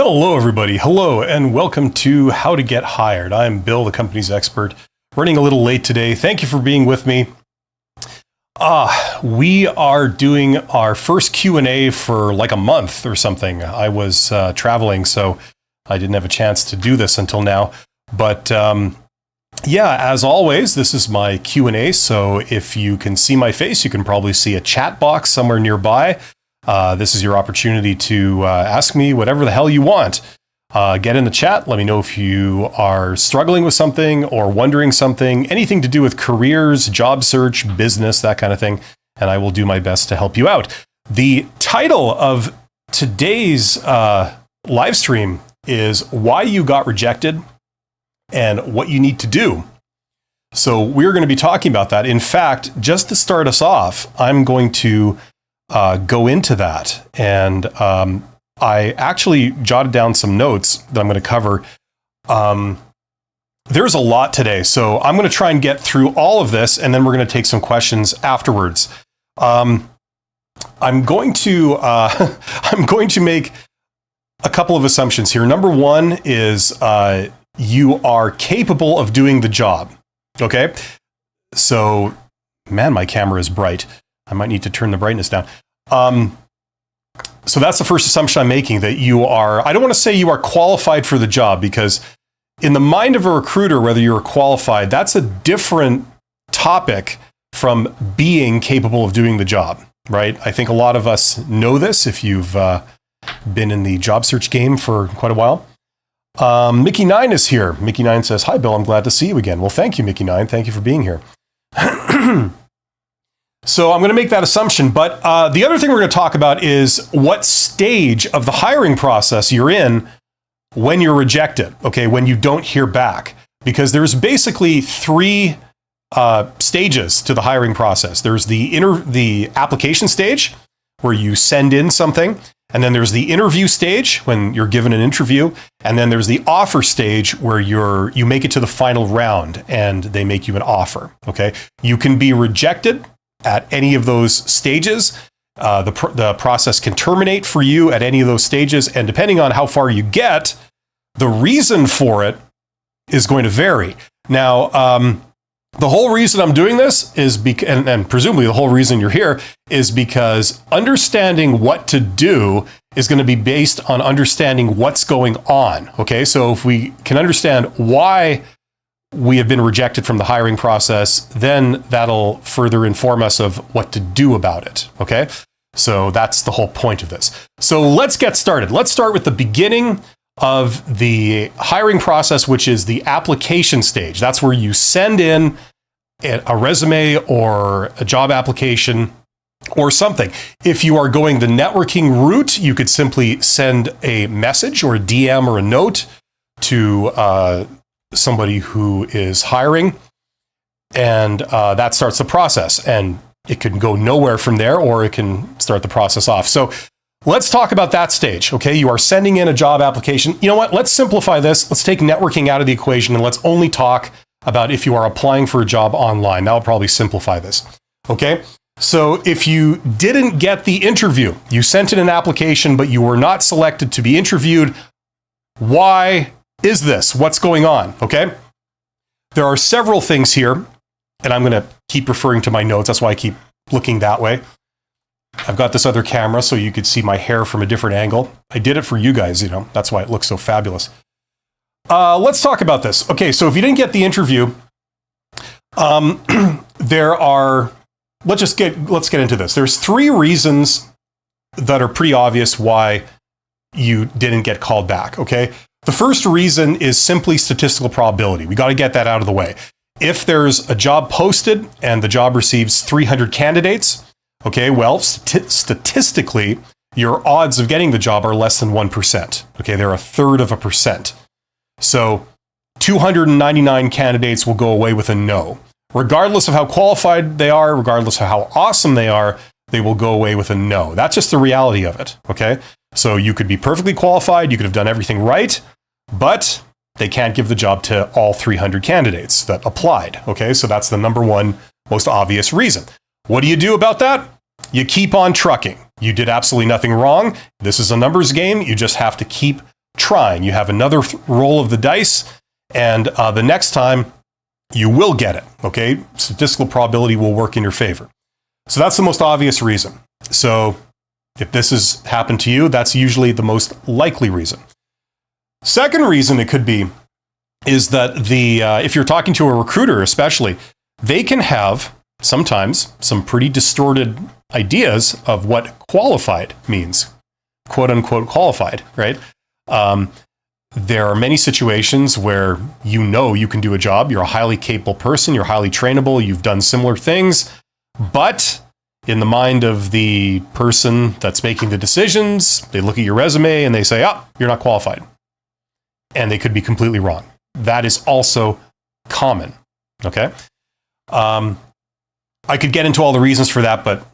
Hello, everybody. Hello, and welcome to How to Get Hired. I'm Bill, the company's expert. Running a little late today. Thank you for being with me. We are doing our first Q&A for like a month or something. I was traveling, so I didn't have a chance to do this until now. But yeah, as always, this is my Q&A. So if you can see my face, you can probably see a chat box somewhere nearby. This is your opportunity to ask me whatever the hell you want. Get in the chat. Let me know if you are struggling with something or wondering something, anything to do with careers, job search, business, that kind of thing. And I will do my best to help you out. The title of today's live stream is Why You Got Rejected and What You Need to Do. So we're going to be talking about that. In fact, just to start us off, I'm going to go into that. And I actually jotted down some notes that I'm going to cover. There's a lot today, so I'm going to try and get through all of this, and then we're going to take some questions afterwards. I'm going to make a couple of assumptions here. Number one is you are capable of doing the job. Okay, so man, my camera is bright. I might need to turn the brightness down. So that's the first assumption I'm making, that you are, I don't want to say you are qualified for the job, because in the mind of a recruiter, whether you're qualified, that's a different topic from being capable of doing the job, right? I think a lot of us know this if you've been in the job search game for quite a while. Mickey9 is here. Mickey9 says, "Hi, Bill, I'm glad to see you again." Well, thank you, Mickey9. Thank you for being here. So I'm going to make that assumption. But the other thing we're going to talk about is what stage of the hiring process you're in when you're rejected, okay, when you don't hear back. Because there's basically three stages to the hiring process. There's the application stage, where you send in something. And then there's the interview stage, when you're given an interview. And then there's the offer stage, where you make it to the final round and they make you an offer, okay? You can be rejected at any of those stages. The process can terminate for you at any of those stages. And depending on how far you get, the reason for it is going to vary. Now, the whole reason I'm doing this is and presumably the whole reason you're here is because understanding what to do is going to be based on understanding what's going on. Okay, so if we can understand why we have been rejected from the hiring process, then that'll further inform us of what to do about it. Okay, so that's the whole point of this. So let's get started. Let's start with the beginning of the hiring process, which is the application stage. That's where you send in a resume or a job application or something. If you are going the networking route, you could simply send a message or a DM or a note to somebody who is hiring, and that starts the process. And it can go nowhere from there, or it can start the process off. So let's talk about that stage. Okay, you are sending in a job application. You know what? Let's simplify this. Let's take networking out of the equation, and let's only talk about if you are applying for a job online. That'll probably simplify this. Okay, so if you didn't get the interview, you sent in an application, but you were not selected to be interviewed, why is this? What's going on? Okay, there are several things here, and I'm going to keep referring to my notes. That's why I keep looking that way. I've got this other camera so you could see my hair from a different angle. I did it for you guys, that's why it looks so fabulous. Let's talk about this. Okay, so if you didn't get the interview, let's get into this. There's three reasons that are pretty obvious why you didn't get called back, okay? The first reason is simply statistical probability. We got to get that out of the way. If there's a job posted and the job receives 300 candidates, okay, well, statistically, your odds of getting the job are less than 1%. Okay, they're 1/3%. So 299 candidates will go away with a no. Regardless of how qualified they are, regardless of how awesome they are, they will go away with a no. That's just the reality of it, okay? So you could be perfectly qualified, you could have done everything right, but they can't give the job to all 300 candidates that applied, okay? So that's the number one most obvious reason. What do you do about that? You keep on trucking. You did absolutely nothing wrong. This is a numbers game. You just have to keep trying. You have another roll of the dice, and the next time you will get it, okay? Statistical probability will work in your favor. So that's the most obvious reason. So if this has happened to you, that's usually the most likely reason. Second reason it could be is that if you're talking to a recruiter especially, they can have sometimes some pretty distorted ideas of what qualified means, quote unquote qualified, right? There are many situations where you can do a job, you're a highly capable person, you're highly trainable, you've done similar things, but in the mind of the person that's making the decisions, they look at your resume and they say, you're not qualified. And they could be completely wrong. That is also common, okay? I could get into all the reasons for that, but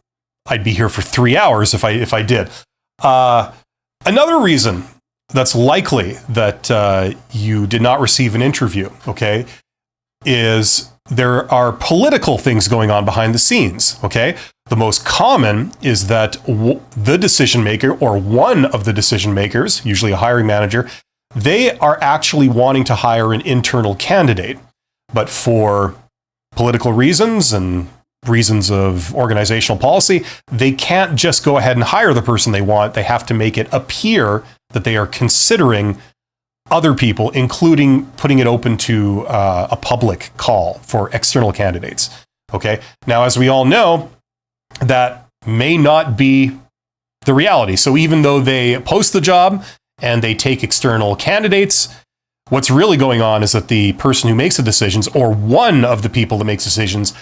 I'd be here for 3 hours if I did. Another reason that's likely that you did not receive an interview, okay, is there are political things going on behind the scenes, okay? The most common is that the decision maker or one of the decision makers, usually a hiring manager, they are actually wanting to hire an internal candidate, but for political reasons and reasons of organizational policy, they can't just go ahead and hire the person they want. They have to make it appear that they are considering other people, including putting it open to a public call for external candidates. Okay. Now, as we all know, that may not be the reality. So even though they post the job and they take external candidates, what's really going on is that the person who makes the decisions, or one of the people that makes decisions,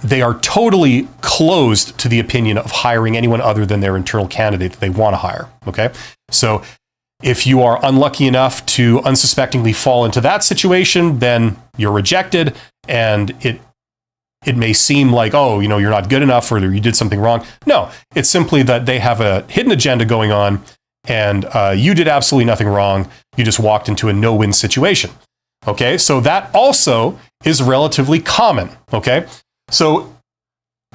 they are totally closed to the opinion of hiring anyone other than their internal candidate that they want to hire. Okay. So if you are unlucky enough to unsuspectingly fall into that situation, then you're rejected, and it may seem like, you're not good enough or you did something wrong. No, it's simply that they have a hidden agenda going on, and you did absolutely nothing wrong. You just walked into a no-win situation. Okay, so that also is relatively common. Okay, so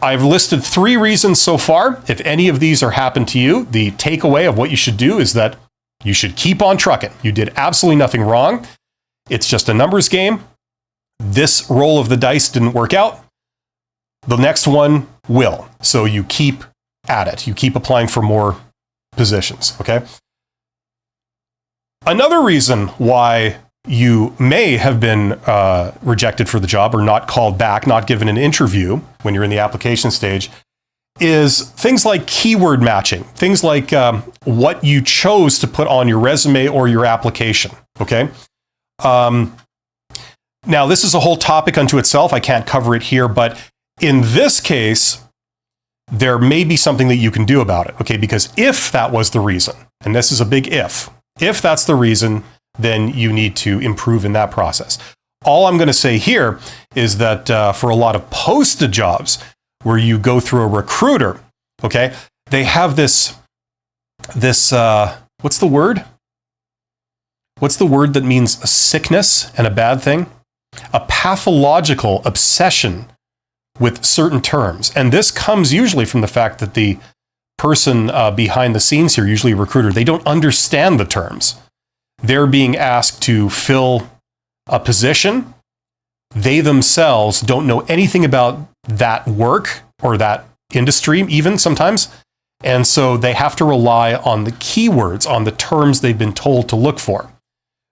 I've listed 3 reasons so far. If any of these are happened to you, the takeaway of what you should do is that you should keep on trucking. You did absolutely nothing wrong. It's just a numbers game. This roll of the dice didn't work out. The next one will. So you keep at it. You keep applying for more positions, okay? Another reason why you may have been rejected for the job or not called back, not given an interview when you're in the application stage, is things like keyword matching, things like what you chose to put on your resume or your application, okay? Now, this is a whole topic unto itself. I can't cover it here, but in this case, there may be something that you can do about it, okay? Because if that was the reason, and this is a big if that's the reason, then you need to improve in that process. All I'm going to say here is that for a lot of posted jobs where you go through a recruiter, okay, they have this what's the word? What's the word that means a sickness and a bad thing? A pathological obsession with certain terms. And this comes usually from the fact that the person behind the scenes here, usually a recruiter, they don't understand the terms. They're being asked to fill a position. They themselves don't know anything about that work or that industry, even sometimes. And so they have to rely on the keywords, on the terms they've been told to look for.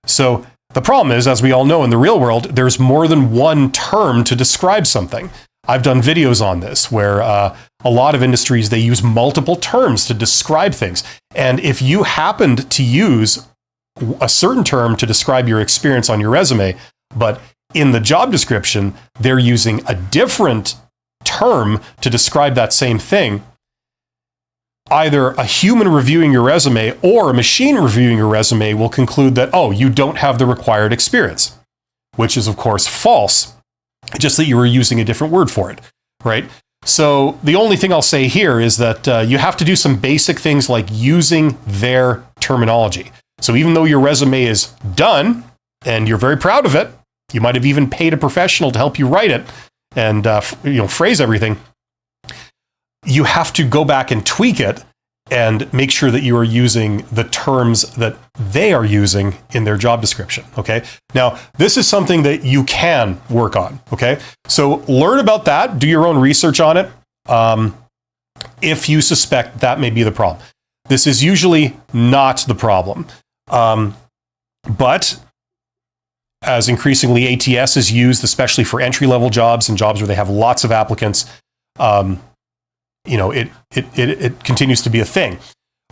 So the problem is, as we all know in the real world, there's more than one term to describe something. I've done videos on this where a lot of industries, they use multiple terms to describe things. And if you happened to use a certain term to describe your experience on your resume, but in the job description, they're using a different term to describe that same thing, either a human reviewing your resume or a machine reviewing your resume will conclude that, you don't have the required experience, which is, of course, false. Just that you were using a different word for it, right? So the only thing I'll say here is that you have to do some basic things like using their terminology. So even though your resume is done and you're very proud of it, you might have even paid a professional to help you write it and phrase everything. You have to go back and tweak it and make sure that you are using the terms that they are using in their job description, okay? Now, this is something that you can work on, okay? So learn about that, do your own research on it, if you suspect that may be the problem. This is usually not the problem. But as increasingly ATS is used, especially for entry-level jobs and jobs where they have lots of applicants, it continues to be a thing.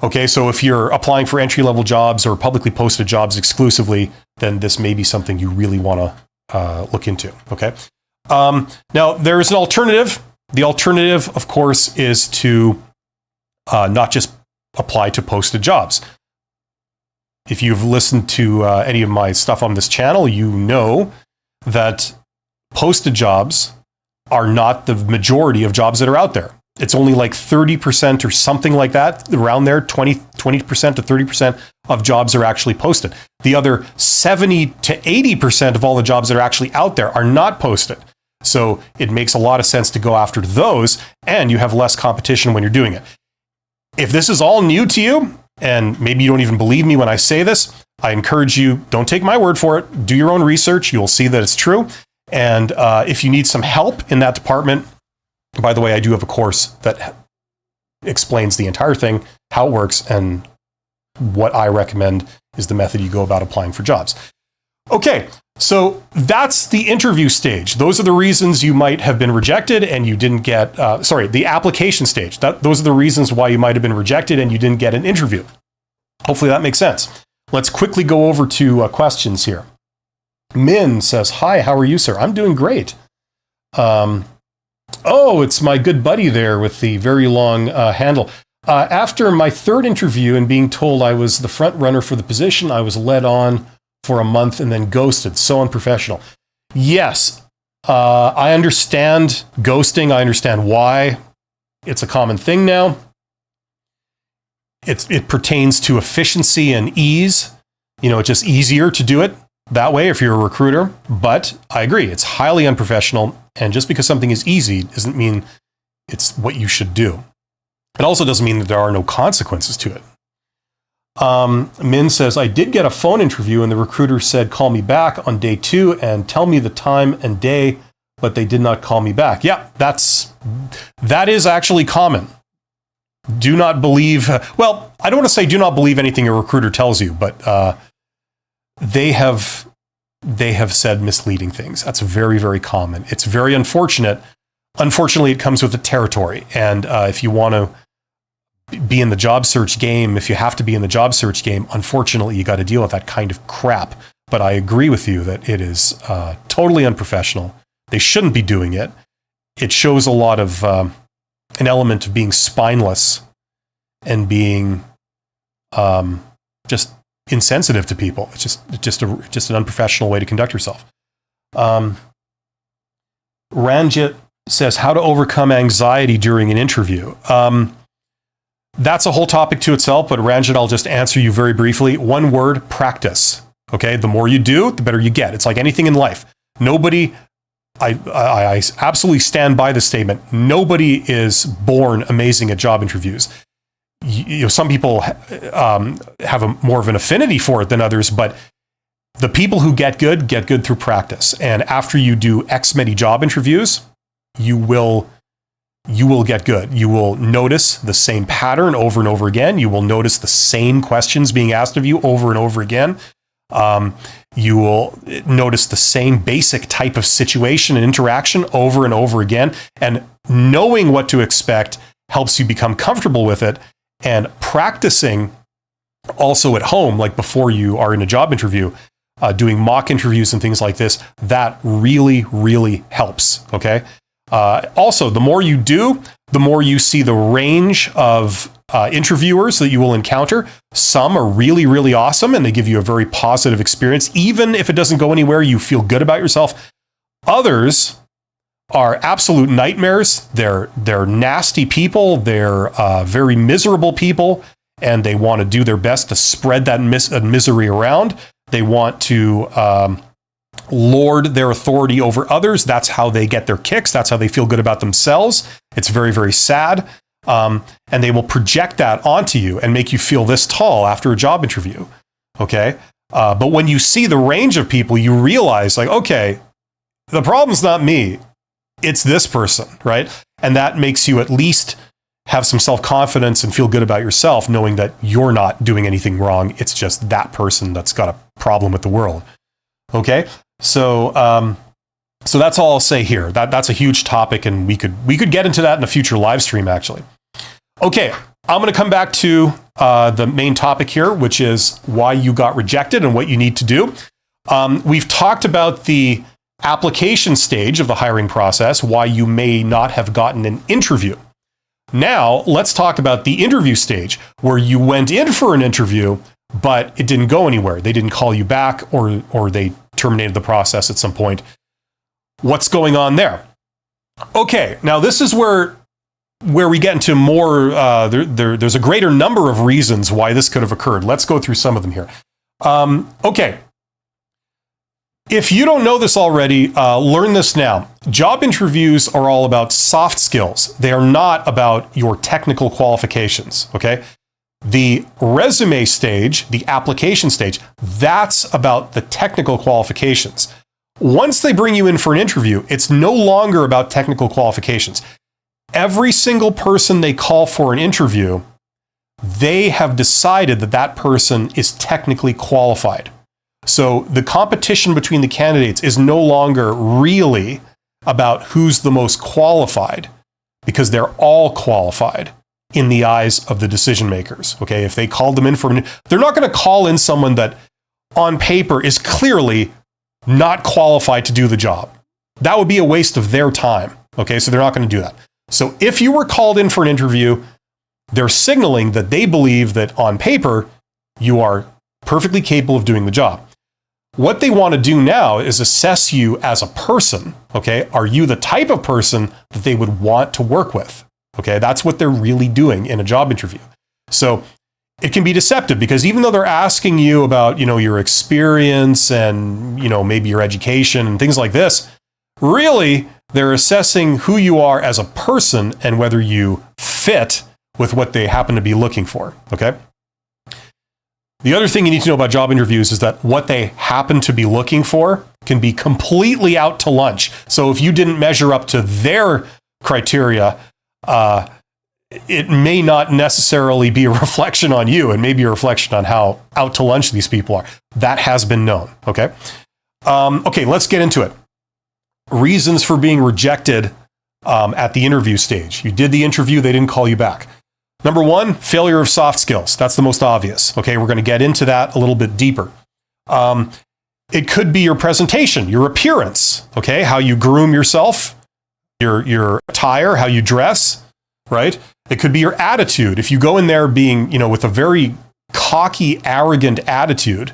Okay, so if you're applying for entry-level jobs or publicly posted jobs exclusively, then this may be something you really want to look into, okay? Now, there's an alternative. The alternative, of course, is to not just apply to posted jobs. If you've listened to any of my stuff on this channel, you know that posted jobs are not the majority of jobs that are out there. It's only like 30% or something like that, around there, 20% to 30% of jobs are actually posted. The other 70 to 80% of all the jobs that are actually out there are not posted. So it makes a lot of sense to go after those, and you have less competition when you're doing it. If this is all new to you, and maybe you don't even believe me when I say this, I encourage you, don't take my word for it. Do your own research. You'll see that it's true. And if you need some help in that department, by the way, I do have a course that explains the entire thing, how it works, and what I recommend is the method you go about applying for jobs. Okay, so that's the interview stage. Those are the reasons you might have been rejected and you didn't get, the application stage. Those are the reasons why you might have been rejected and you didn't get an interview. Hopefully that makes sense. Let's quickly go over to questions here. Min says, hi, how are you, sir? I'm doing great. Oh, it's my good buddy there with the very long handle. After my third interview and being told I was the front runner for the position, I was led on for a month and then ghosted. So unprofessional. Yes, I understand ghosting. I understand why. It's a common thing now. It pertains to efficiency and ease. It's just easier to do it that way if you're a recruiter. But I agree, it's highly unprofessional. And just because something is easy doesn't mean it's what you should do. It also doesn't mean that there are no consequences to it. Min says, I did get a phone interview and the recruiter said, call me back on day 2 and tell me the time and day, but they did not call me back. Yeah, that is actually common. Do not believe, well, I don't want to say do not believe anything a recruiter tells you, but they have said misleading things. That's very, very common. It's very unfortunate. Unfortunately, it comes with the territory. And if you want to be in the job search game, if you have to be in the job search game, unfortunately, you got to deal with that kind of crap. But I agree with you that it is totally unprofessional. They shouldn't be doing it. It shows a lot of an element of being spineless and being just insensitive to people. It's just an unprofessional way to conduct yourself. Ranjit says, how to overcome anxiety during an interview. That's a whole topic to itself, but Ranjit, I'll just answer you very briefly. One word, practice. Okay, the more you do, the better you get. It's like anything in life. Nobody, I absolutely stand by the statement. Nobody is born amazing at job interviews. Some people have more of an affinity for it than others, but the people who get good through practice. And after you do X many job interviews, you will get good. You will notice the same pattern over and over again. You will notice the same questions being asked of you over and over again. You will notice the same basic type of situation and interaction over and over again. And knowing what to expect helps you become comfortable with it. And practicing also at home, like before you are in a job interview, doing mock interviews and things like this, that really, really helps. Okay. Also, the more you do, the more you see the range of interviewers that you will encounter. Some are really, really awesome and they give you a very positive experience. Even if it doesn't go anywhere, you feel good about yourself. Others are absolute nightmares. They're nasty people. They're very miserable people, and they want to do their best to spread that misery around. They want to lord their authority over others. That's how they get their kicks. That's how they feel good about themselves. It's very, very sad. And they will project that onto you and make you feel this tall after a job interview. Okay. But when you see the range of people, you realize like, okay, the problem's not me. It's this person, right? And that makes you at least have some self-confidence and feel good about yourself, knowing that you're not doing anything wrong. It's just that person that's got a problem with the world. Okay. So that's all I'll say here. That's a huge topic, and we could get into that in a future live stream, actually. Okay, I'm going to come back to the main topic here, which is why you got rejected and what you need to do. We've talked about the application stage of the hiring process, why you may not have gotten an interview. Now, let's talk about the interview stage, where you went in for an interview, but it didn't go anywhere. They didn't call you back, or they terminated the process at some point. What's going on there? Okay, now this is where we get into more, there's a greater number of reasons why this could have occurred. Let's go through some of them here. Okay. If you don't know this already, learn this now. Job interviews are all about soft skills. They are not about your technical qualifications, okay? The resume stage, the application stage, that's about the technical qualifications. Once they bring you in for an interview, it's no longer about technical qualifications. Every single person they call for an interview, they have decided that that person is technically qualified. So the competition between the candidates is no longer really about who's the most qualified, because they're all qualified in the eyes of the decision makers. Okay, if they called them in for an, they're not going to call in someone that on paper is clearly not qualified to do the job. That would be a waste of their time. Okay, so they're not going to do that. So if you were called in for an interview, they're signaling that they believe that on paper, you are perfectly capable of doing the job. What they want to do now is assess you as a person. Okay, are you the type of person that they would want to work with? Okay, that's what they're really doing in a job interview. So it can be deceptive, because even though they're asking you about, your experience and, maybe your education and things like this, really, they're assessing who you are as a person and whether you fit with what they happen to be looking for, okay? The other thing you need to know about job interviews is that what they happen to be looking for can be completely out to lunch. So if you didn't measure up to their criteria, it may not necessarily be a reflection on you, and maybe a reflection on how out to lunch these people are. That has been known, okay? Okay, let's get into it. Reasons for being rejected at the interview stage. You did the interview, they didn't call you back. Number one, failure of soft skills. That's the most obvious. Okay, we're going to get into that a little bit deeper. It could be your presentation, your appearance, okay? How you groom yourself, your attire, how you dress, right? It could be your attitude. If you go in there being, with a very cocky, arrogant attitude,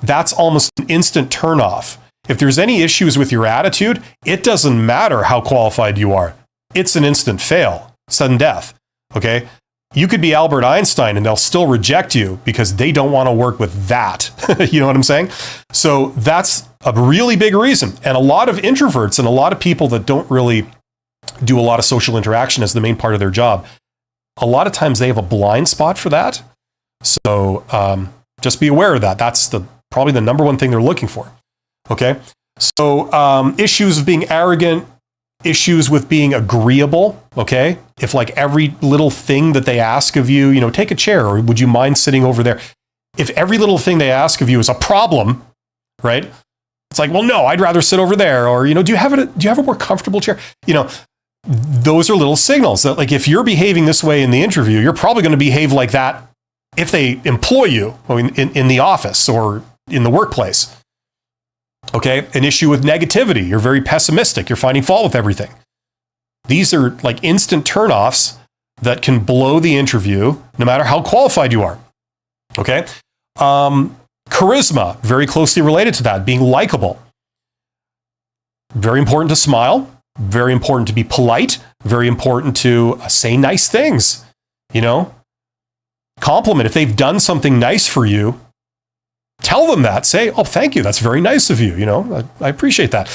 that's almost an instant turnoff. If there's any issues with your attitude, it doesn't matter how qualified you are. It's an instant fail, sudden death, okay? You could be Albert Einstein and they'll still reject you because they don't want to work with that. You know what I'm saying? So that's a really big reason. And a lot of introverts and a lot of people that don't really do a lot of social interaction as the main part of their job, a lot of times they have a blind spot for that. So just be aware of that. That's probably the number one thing they're looking for. Okay. So issues of being arrogant, issues with being agreeable. Okay. If like every little thing that they ask of you, take a chair, or would you mind sitting over there? If every little thing they ask of you is a problem, right? It's like, well, no, I'd rather sit over there. Or, do you have a more comfortable chair? Those are little signals that, like, if you're behaving this way in the interview, you're probably going to behave like that if they employ you in the office or in the workplace. Okay, an issue with negativity. You're very pessimistic. You're finding fault with everything. These are like instant turnoffs that can blow the interview, no matter how qualified you are. Okay, charisma, very closely related to that. Being likable. Very important to smile. Very important to be polite. Very important to say nice things. Compliment. If they've done something nice for you, tell them that. Say, oh, thank you. That's very nice of you. I appreciate that.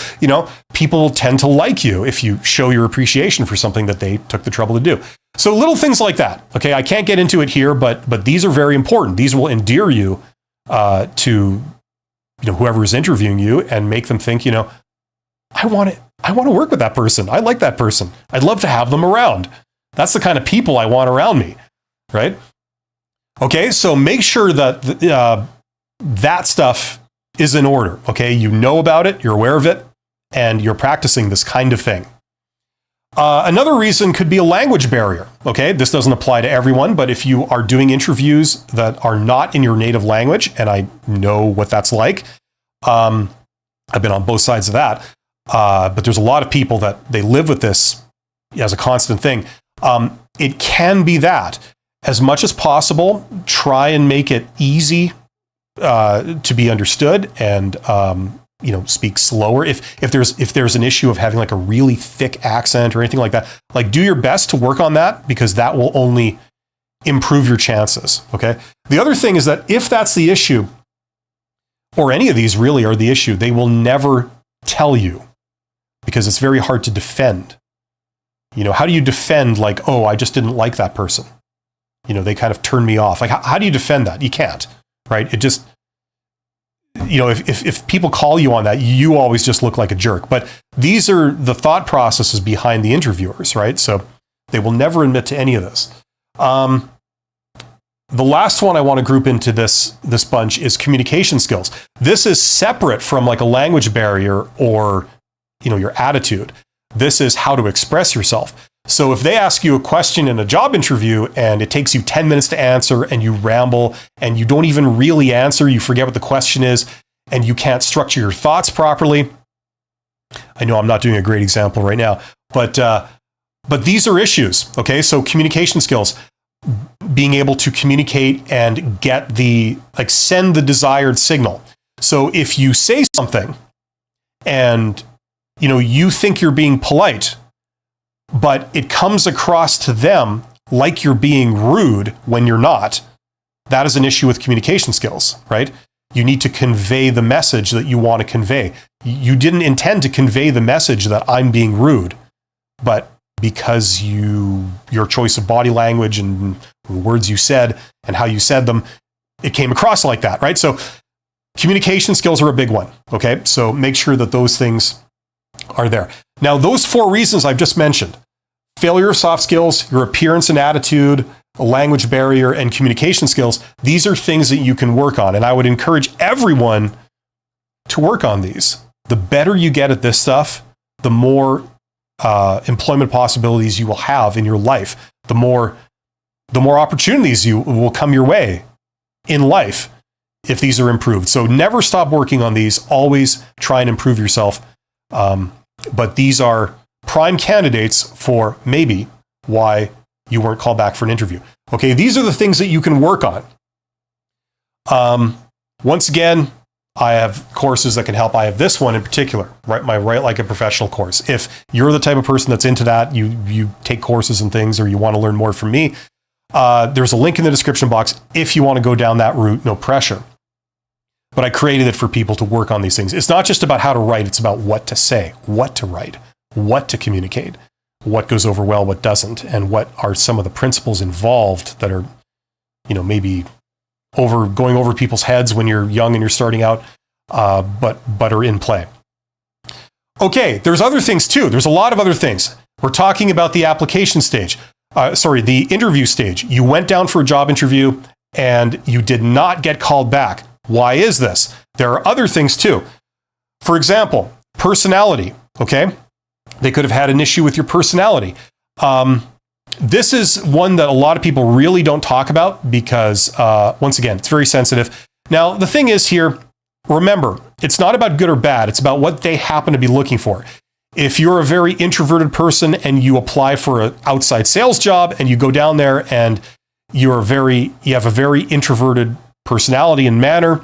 People tend to like you if you show your appreciation for something that they took the trouble to do. So little things like that. Okay, I can't get into it here, but these are very important. These will endear you to whoever is interviewing you and make them think, I want to work with that person. I like that person. I'd love to have them around. That's the kind of people I want around me, right? Okay, so make sure that that stuff is in order. Okay, you know about it, you're aware of it, and you're practicing this kind of thing. Another reason could be a language barrier. Okay, this doesn't apply to everyone, but if you are doing interviews that are not in your native language, and I know what that's like, I've been on both sides of that, but there's a lot of people that they live with this as a constant thing. It can be that. As much as possible, try and make it easy to be understood, and speak slower. If there's an issue of having like a really thick accent or anything like that, like do your best to work on that, because that will only improve your chances. Okay. The other thing is that if that's the issue, or any of these really are the issue, they will never tell you, because it's very hard to defend. How do you defend like, oh, I just didn't like that person? They kind of turned me off. Like, how do you defend that? You can't, right? It just, if people call you on that, you always just look like a jerk. But these are the thought processes behind the interviewers, right? So they will never admit to any of this. The last one I want to group into this bunch is communication skills. This is separate from like a language barrier or, your attitude. This is how to express yourself. So if they ask you a question in a job interview and it takes you 10 minutes to answer and you ramble and you don't even really answer, you forget what the question is, and you can't structure your thoughts properly. I know I'm not doing a great example right now, but these are issues. Okay, so communication skills, being able to communicate and get send the desired signal. So if you say something and you think you're being polite, but it comes across to them like you're being rude when you're not, that is an issue with communication skills, right? You need to convey the message that you want to convey. You didn't intend to convey the message that I'm being rude, but because your choice of body language and the words you said and how you said them, it came across like that, right? So communication skills are a big one, okay? So make sure that those things are there. Now, those 4 reasons I've just mentioned, failure of soft skills, your appearance and attitude, a language barrier, and communication skills, these are things that you can work on. And I would encourage everyone to work on these. The better you get at this stuff, the more employment possibilities you will have in your life, the more opportunities you will come your way in life if these are improved. So never stop working on these. Always try and improve yourself. But these are prime candidates for maybe why you weren't called back for an interview. Okay, these are the things that you can work on. Once again, I have courses that can help. I have this one in particular, right? My Write Like a Professional course. If you're the type of person that's into that, you take courses and things, or you want to learn more from me, there's a link in the description box if you want to go down that route, no pressure. But I created it for people to work on these things. It's not just about how to write, it's about what to say, what to write, what to communicate, what goes over well, what doesn't, and what are some of the principles involved that are, maybe going over people's heads when you're young and you're starting out, but are in play. Okay, there's other things too. There's a lot of other things. We're talking about the application stage. The interview stage. You went down for a job interview and you did not get called back. Why is this? There are other things too. For example, personality, okay? They could have had an issue with your personality. This is one that a lot of people really don't talk about because, once again, it's very sensitive. Now, the thing is here, remember, it's not about good or bad. It's about what they happen to be looking for. If you're a very introverted person and you apply for an outside sales job and you go down there and you have a very introverted personality and manner,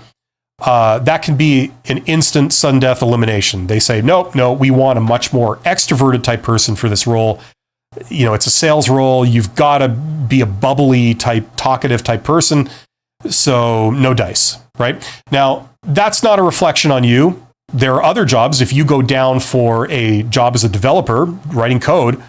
that can be an instant sudden death elimination. They say, no, we want a much more extroverted type person for this role. It's a sales role. You've got to be a bubbly type, talkative type person. So no dice, right? Now, that's not a reflection on you. There are other jobs. If you go down for a job as a developer, writing code,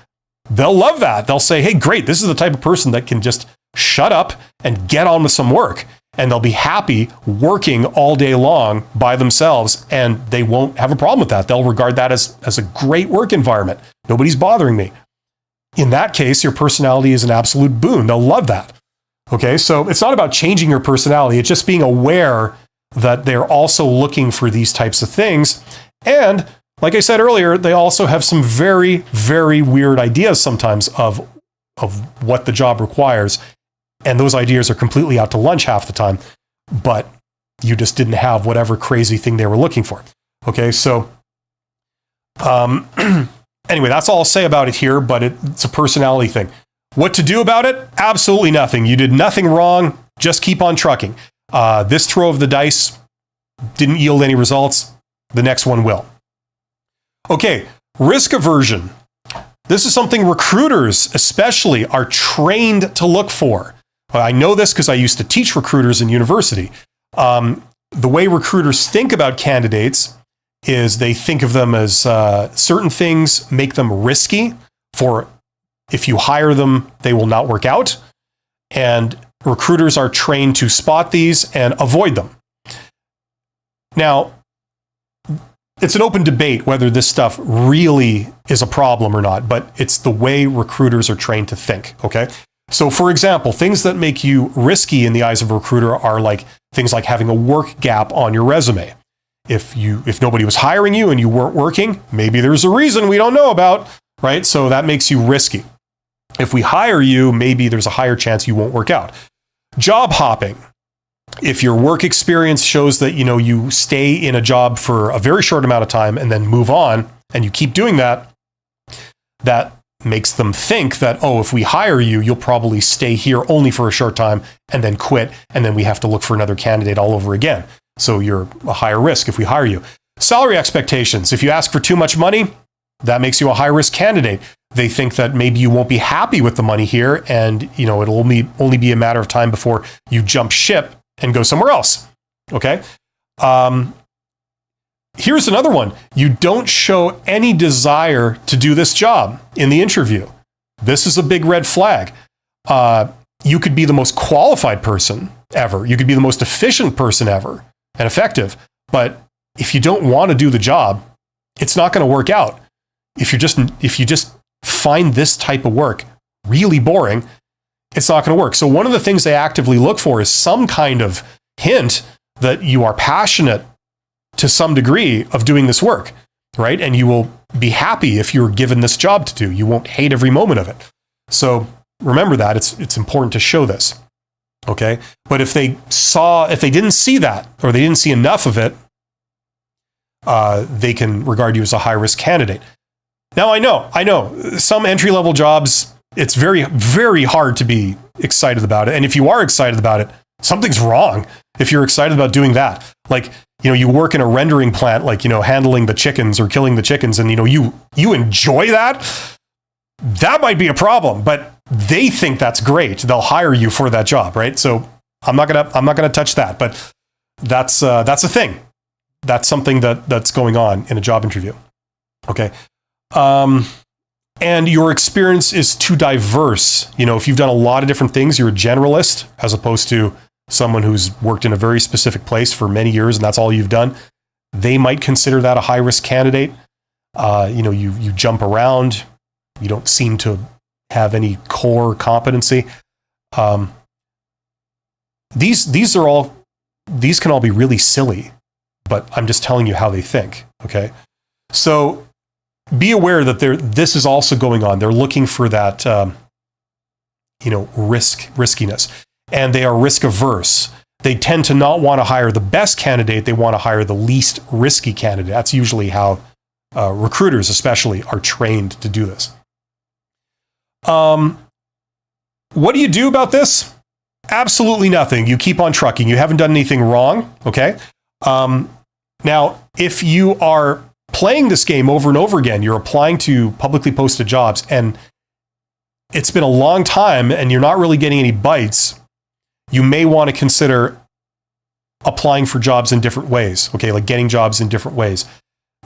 they'll love that. They'll say, hey, great, this is the type of person that can just shut up and get on with some work. And they'll be happy working all day long by themselves, and they won't have a problem with that. They'll regard that as a great work environment. Nobody's bothering me. In that case, your personality is an absolute boon. They'll love that. Okay, so it's not about changing your personality. It's just being aware that they're also looking for these types of things. And like I said earlier, they also have some very, very weird ideas sometimes of what the job requires. And those ideas are completely out to lunch half the time, but you just didn't have whatever crazy thing they were looking for. Okay, so anyway, that's all I'll say about it here, but it's a personality thing. What to do about it? Absolutely nothing. You did nothing wrong. Just keep on trucking. This throw of the dice didn't yield any results. The next one will. Okay, risk aversion. This is something recruiters especially are trained to look for. I know this because I used to teach recruiters in university. The way recruiters think about candidates is they think of them as certain things make them risky. For if you hire them, they will not work out. And recruiters are trained to spot these and avoid them. Now, it's an open debate whether this stuff really is a problem or not, but it's the way recruiters are trained to think, okay? So for example, things that make you risky in the eyes of a recruiter are like things like having a work gap on your resume. If nobody was hiring you and you weren't working, maybe there's a reason we don't know about, right? So that makes you risky. If we hire you, maybe there's a higher chance you won't work out. Job hopping. If your work experience shows that, you stay in a job for a very short amount of time and then move on, and you keep doing that, that makes them think that, oh, if we hire you, you'll probably stay here only for a short time and then quit, and then we have to look for another candidate all over again. So you're a higher risk if we hire you. Salary expectations. If you ask for too much money, that makes you a high-risk candidate. They think that maybe you won't be happy with the money here, and it'll only be a matter of time before you jump ship and go somewhere else. Okay? Here's another one. You don't show any desire to do this job in the interview. This is a big red flag. You could be the most qualified person ever. You could be the most efficient person ever and effective. But if you don't want to do the job, it's not going to work out. If you just find this type of work really boring, it's not going to work. So one of the things they actively look for is some kind of hint that you are passionate to some degree of doing this work, right? And you will be happy if you're given this job to do. You won't hate every moment of it. So remember that it's important to show this. Okay. But if they didn't see that, or they didn't see enough of it, they can regard you as a high-risk candidate. Now, I know some entry-level jobs, it's very, very hard to be excited about it. And if you are excited about it, something's wrong if you're excited about doing that. Like, you work in a rendering plant, like, handling the chickens or killing the chickens, and, you enjoy that. That might be a problem, but they think that's great. They'll hire you for that job, right? So I'm not gonna touch that, but that's a thing. That's something that's going on in a job interview. Okay. And your experience is too diverse. If you've done a lot of different things, you're a generalist as opposed to someone who's worked in a very specific place for many years and that's all you've done. They might consider that a high-risk candidate. You jump around. You don't seem to have any core competency. These can all be really silly, but I'm just telling you how they think. Okay. So be aware that this is also going on. They're looking for that, riskiness, and they are risk averse. They tend to not want to hire the best candidate. They want to hire the least risky candidate. That's usually how recruiters, especially, are trained to do this. What do you do about this? Absolutely nothing. You keep on trucking. You haven't done anything wrong. Okay. Now, if you are playing this game over and over again, you're applying to publicly posted jobs, and it's been a long time and you're not really getting any bites, you may want to consider applying for jobs in different ways. Okay, like getting jobs in different ways.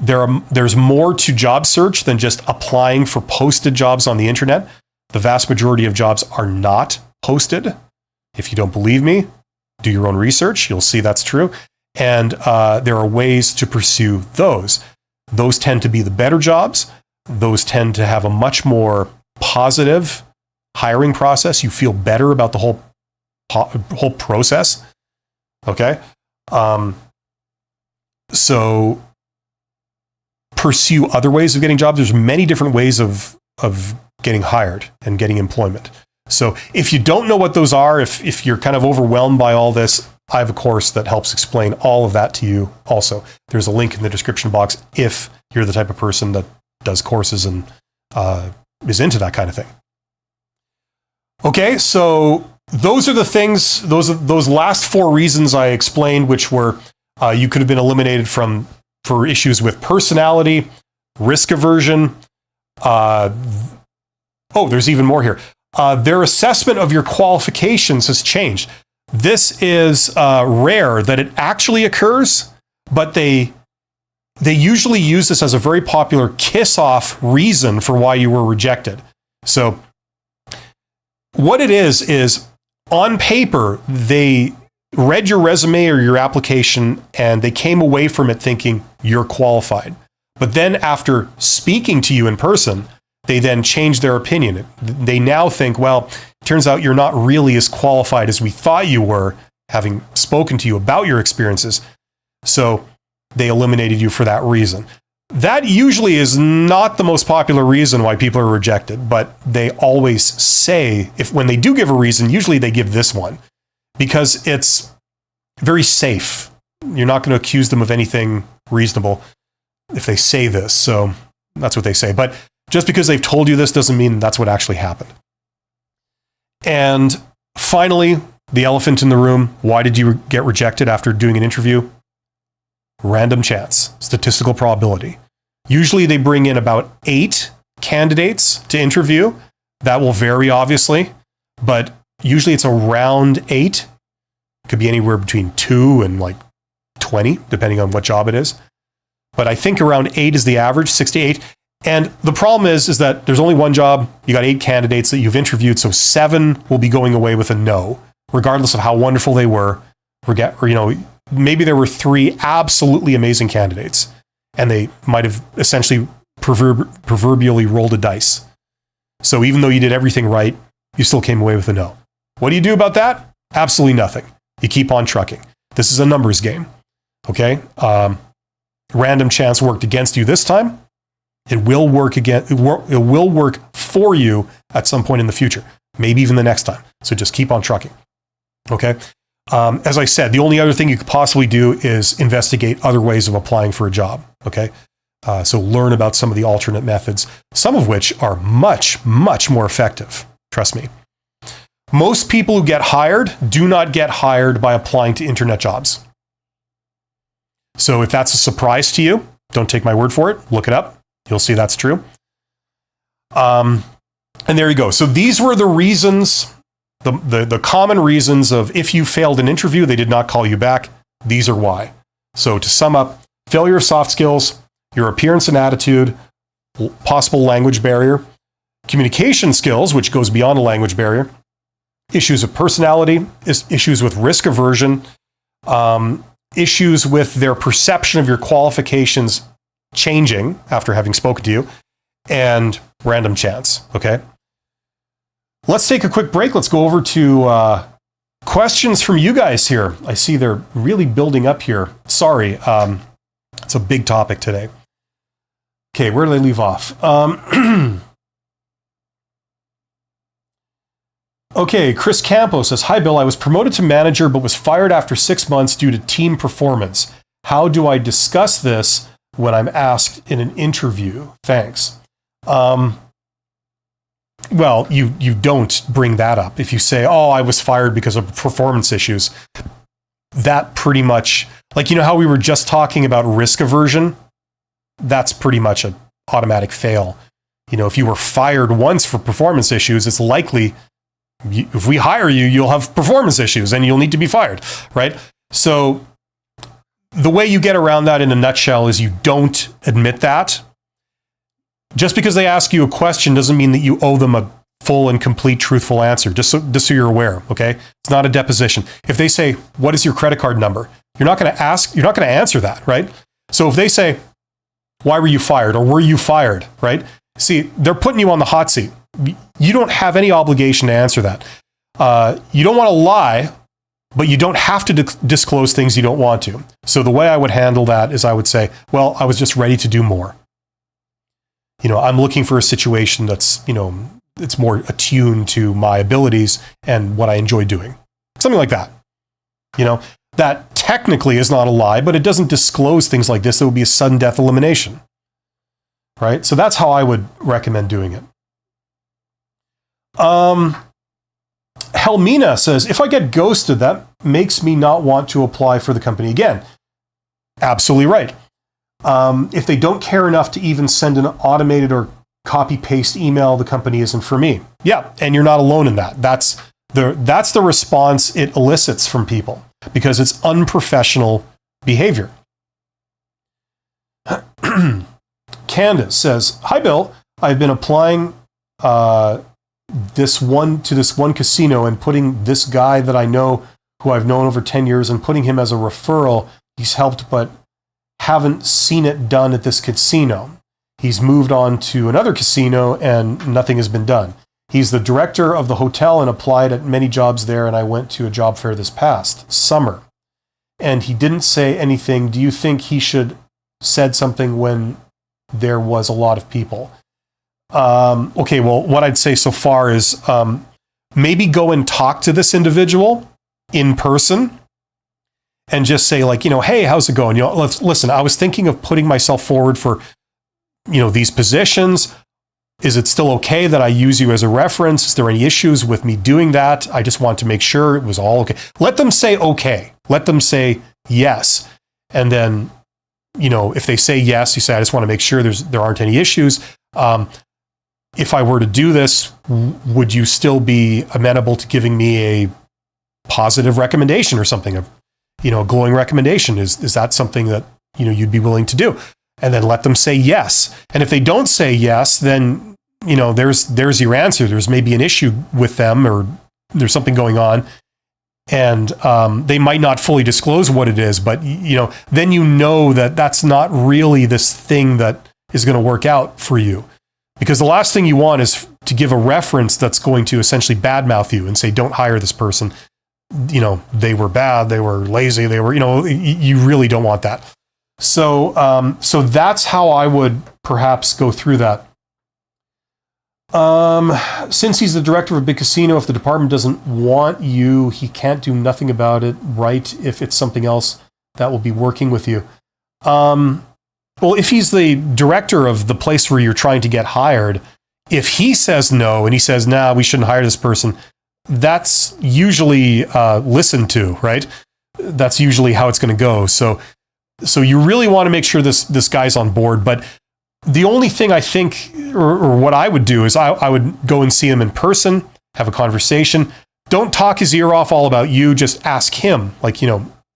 there's more to job search than just applying for posted jobs on the internet. The vast majority of jobs are not posted. If you don't believe me, do your own research. You'll see that's true. And there are ways to pursue those. Those tend to be the better jobs. Those tend to have a much more positive hiring process. You feel better about the whole process. Okay. So pursue other ways of getting jobs. There's many different ways of getting hired and getting employment. So if you don't know what those are, if you're kind of overwhelmed by all this, I have a course that helps explain all of that to you also. There's a link in the description box if you're the type of person that does courses and is into that kind of thing. Okay, so those are the things, those last 4 reasons I explained, which were you could have been eliminated for issues with personality, risk aversion. There's even more here. Their assessment of your qualifications has changed. This is rare that it actually occurs, but they usually use this as a very popular kiss-off reason for why you were rejected. So what it is on paper, they read your resume or your application and they came away from it thinking you're qualified. But then after speaking to you in person, they then change their opinion. They now think, well, it turns out you're not really as qualified as we thought you were, having spoken to you about your experiences. So they eliminated you for that reason. That usually is not the most popular reason why people are rejected, but they always say, when they do give a reason, usually they give this one because it's very safe. You're not going to accuse them of anything reasonable if they say this. So that's what they say. But just because they've told you this doesn't mean that's what actually happened. And finally, the elephant in the room. Why did you get rejected after doing an interview? Random chance, statistical probability. Usually they bring in about 8 candidates to interview. That will vary, obviously, but usually it's around 8. Could be anywhere between 2 and like 20, depending on what job it is. But I think around 8 is the average, 6 to 8. And the problem is that there's only one job. You got 8 candidates that you've interviewed, so 7 will be going away with a no, regardless of how wonderful they were. Maybe there were 3 absolutely amazing candidates, and they might have essentially proverbially rolled a dice. So even though you did everything right, you still came away with a no. What do you do about that? Absolutely nothing. You keep on trucking. This is a numbers game. Okay? Random chance worked against you this time. It will work again. It will work for you at some point in the future, maybe even the next time. So just keep on trucking. Okay. As I said, the only other thing you could possibly do is investigate other ways of applying for a job. Okay. So learn about some of the alternate methods, some of which are much, much more effective. Trust me. Most people who get hired do not get hired by applying to internet jobs. So if that's a surprise to you, don't take my word for it. Look it up. You'll see that's true. And there you go. So these were the reasons, the common reasons of if you failed an interview, they did not call you back. These are why. So to sum up, failure of soft skills, your appearance and attitude, possible language barrier, communication skills, which goes beyond a language barrier, issues of personality, issues with risk aversion, issues with their perception of your qualifications changing after having spoken to you, and random chance. Okay. Let's take a quick break. Let's go over to questions from you guys here. I see they're really building up here. Sorry. It's a big topic today. Okay. Where did I leave off? Okay. Chris Campos says, "Hi, Bill. I was promoted to manager, but was fired after 6 months due to team performance. How do I discuss this when I'm asked in an interview? Thanks." Well, you don't bring that up. If you say, "Oh, I was fired because of performance issues," that pretty much, like, you know how we were just talking about risk aversion? That's pretty much an automatic fail. You know, if you were fired once for performance issues, it's likely if we hire you, you'll have performance issues and you'll need to be fired, right? So the way you get around that in a nutshell is you don't admit that. Just because they ask you a question doesn't mean that you owe them a full and complete truthful answer, just so you're aware, okay? It's not a deposition. If they say, what is your credit card number? You're not going to answer that, right? So if they say, why were you fired, or were you fired, right? See, they're putting you on the hot seat. You don't have any obligation to answer that. You don't want to lie, but you don't have to disclose things you don't want to. So the way I would handle that is I would say, well, I was just ready to do more. I'm looking for a situation that's, it's more attuned to my abilities and what I enjoy doing. Something like that. That technically is not a lie, but it doesn't disclose things like this. It would be a sudden death elimination. Right? So that's how I would recommend doing it. Helmina says, if I get ghosted, that makes me not want to apply for the company again. Absolutely right. If they don't care enough to even send an automated or copy-paste email, the company isn't for me. Yeah, and you're not alone in that. That's the response it elicits from people, because it's unprofessional behavior. Candace says, hi, Bill. I've been applying this one casino and putting this guy that I know, who I've known over 10 years, and putting him as a referral. He's helped, but haven't seen it done at this casino. He's moved on to another casino and nothing has been done. He's the director of the hotel and applied at many jobs there, and I went to a job fair this past summer. And he didn't say anything. Do you think he should said something when there was a lot of people? Okay, well, what I'd say so far is maybe go and talk to this individual in person and just say, like, hey, how's it going? Listen, I was thinking of putting myself forward for, these positions. Is it still okay that I use you as a reference? Is there any issues with me doing that? I just want to make sure it was all okay. Let them say okay. Let them say yes. And then, if they say yes, you say, I just want to make sure there aren't any issues. If I were to do this, would you still be amenable to giving me a positive recommendation or something, a glowing recommendation? Is that something that, you'd be willing to do? And then let them say yes. And if they don't say yes, then, there's your answer. There's maybe an issue with them, or there's something going on. And they might not fully disclose what it is, but, then that that's not really this thing that is going to work out for you. Because the last thing you want is to give a reference that's going to essentially badmouth you and say, don't hire this person. They were bad, they were lazy, they were, you really don't want that. So that's how I would perhaps go through that. Since he's the director of a big casino, if the department doesn't want you, he can't do nothing about it, right? If it's something else that will be working with you. Well, if he's the director of the place where you're trying to get hired, if he says no and he says, nah, we shouldn't hire this person, that's usually listened to, right? That's usually how it's going to go. So you really want to make sure this guy's on board. But the only thing I think, or what I would do, is I would go and see him in person, have a conversation. Don't talk his ear off all about you. Just ask him, like,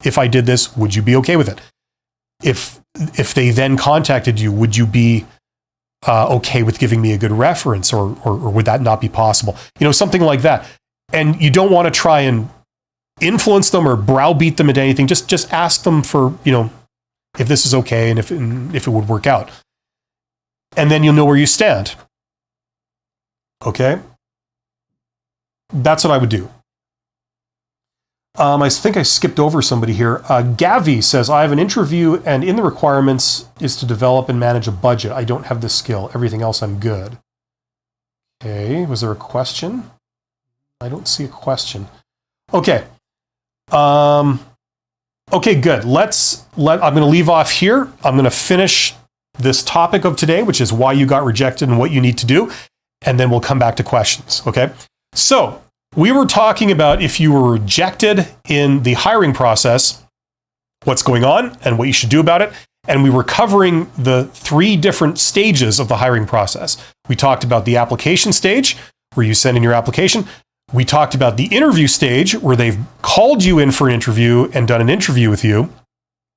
if I did this, would you be okay with it? If they then contacted you, would you be okay with giving me a good reference, or would that not be possible? Something like that. And you don't want to try and influence them or browbeat them into anything. Just ask them for, if this is okay and if it would work out. And then you'll know where you stand. Okay? That's what I would do. I think I skipped over somebody here. Gavi says, I have an interview and in the requirements is to develop and manage a budget. I don't have this skill. Everything else I'm good. Okay, was there a question? I don't see a question. Okay. Okay, good. I'm going to leave off here. I'm going to finish this topic of today, which is why you got rejected and what you need to do. And then we'll come back to questions. Okay. So we were talking about if you were rejected in the hiring process, what's going on and what you should do about it. And we were covering the 3 different stages of the hiring process. We talked about the application stage, where you send in your application. We talked about the interview stage, where they've called you in for an interview and done an interview with you.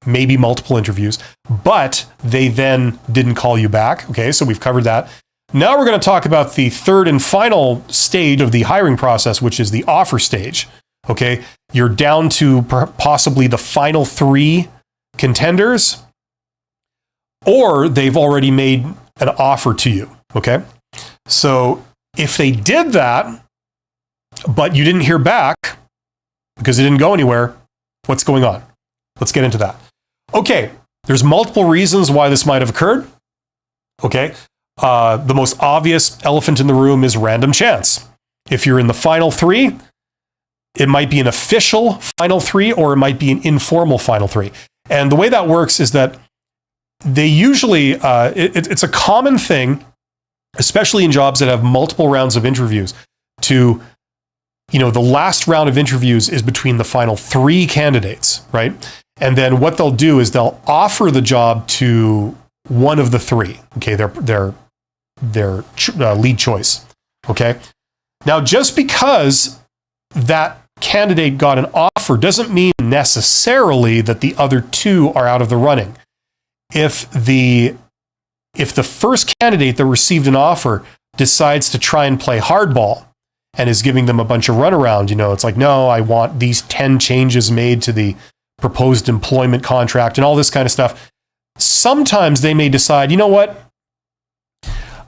maybe multiple interviews, but they then didn't call you back. Okay, so we've covered that. Now we're going to talk about the third and final stage of the hiring process, which is the offer stage. Okay, you're down to possibly the final 3 contenders, or they've already made an offer to you. Okay, so if they did that, but you didn't hear back because it didn't go anywhere, what's going on? Let's get into that. Okay, there's multiple reasons why this might have occurred. Okay, the most obvious elephant in the room is random chance. If you're in the final 3, it might be an official final 3, or it might be an informal final 3. And the way that works is that they usually, it's a common thing, especially in jobs that have multiple rounds of interviews, to, the last round of interviews is between the final 3 candidates, right? And then what they'll do is they'll offer the job to one of the 3. Okay, their lead choice. Okay. Now, just because that candidate got an offer doesn't mean necessarily that the other 2 are out of the running. If the first candidate that received an offer decides to try and play hardball and is giving them a bunch of runaround, it's like, no, I want these 10 changes made to the proposed employment contract and all this kind of stuff. Sometimes they may decide, you know what?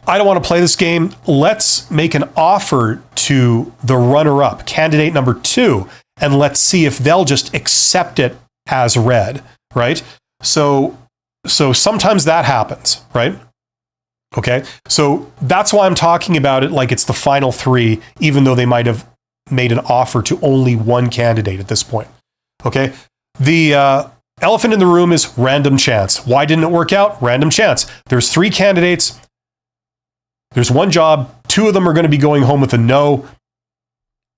I don't want to play this game. Let's make an offer to the runner-up, candidate number 2, and let's see if they'll just accept it as read, right? So sometimes that happens, right? Okay, so that's why I'm talking about it like it's the final 3, even though they might have made an offer to only one candidate at this point. Okay, the elephant in the room is random chance. Why didn't it work out? Random chance. There's 3 candidates. There's one job. 2 of them are going to be going home with a no.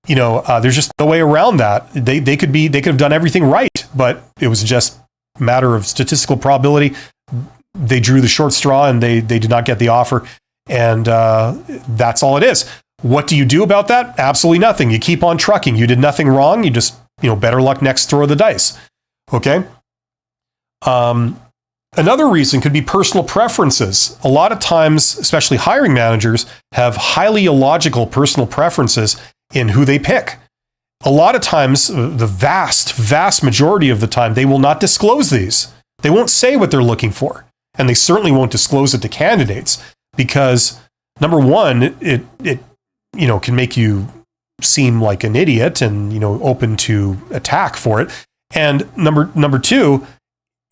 There's just no way around that. They could have done everything right, but it was just a matter of statistical probability. They drew the short straw and they did not get the offer. And that's all it is. What do you do about that? Absolutely nothing. You keep on trucking. You did nothing wrong. You just, better luck next throw of the dice. Okay. Another reason could be personal preferences. A lot of times, especially hiring managers, have highly illogical personal preferences in who they pick. A lot of times, the vast majority of the time, they will not disclose these. They won't say what they're looking for. And they certainly won't disclose it to candidates because, number one, it can make you seem like an idiot and, open to attack for it. And number 2,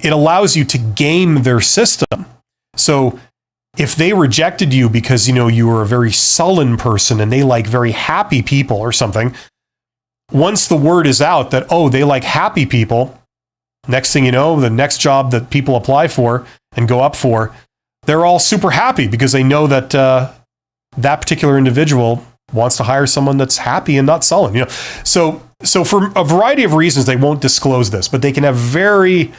it allows you to game their system. So if they rejected you because, you were a very sullen person and they like very happy people or something, once the word is out that, oh, they like happy people, next thing you know, the next job that people apply for and go up for, they're all super happy because they know that that particular individual wants to hire someone that's happy and not sullen. So for a variety of reasons, they won't disclose this, but they can have very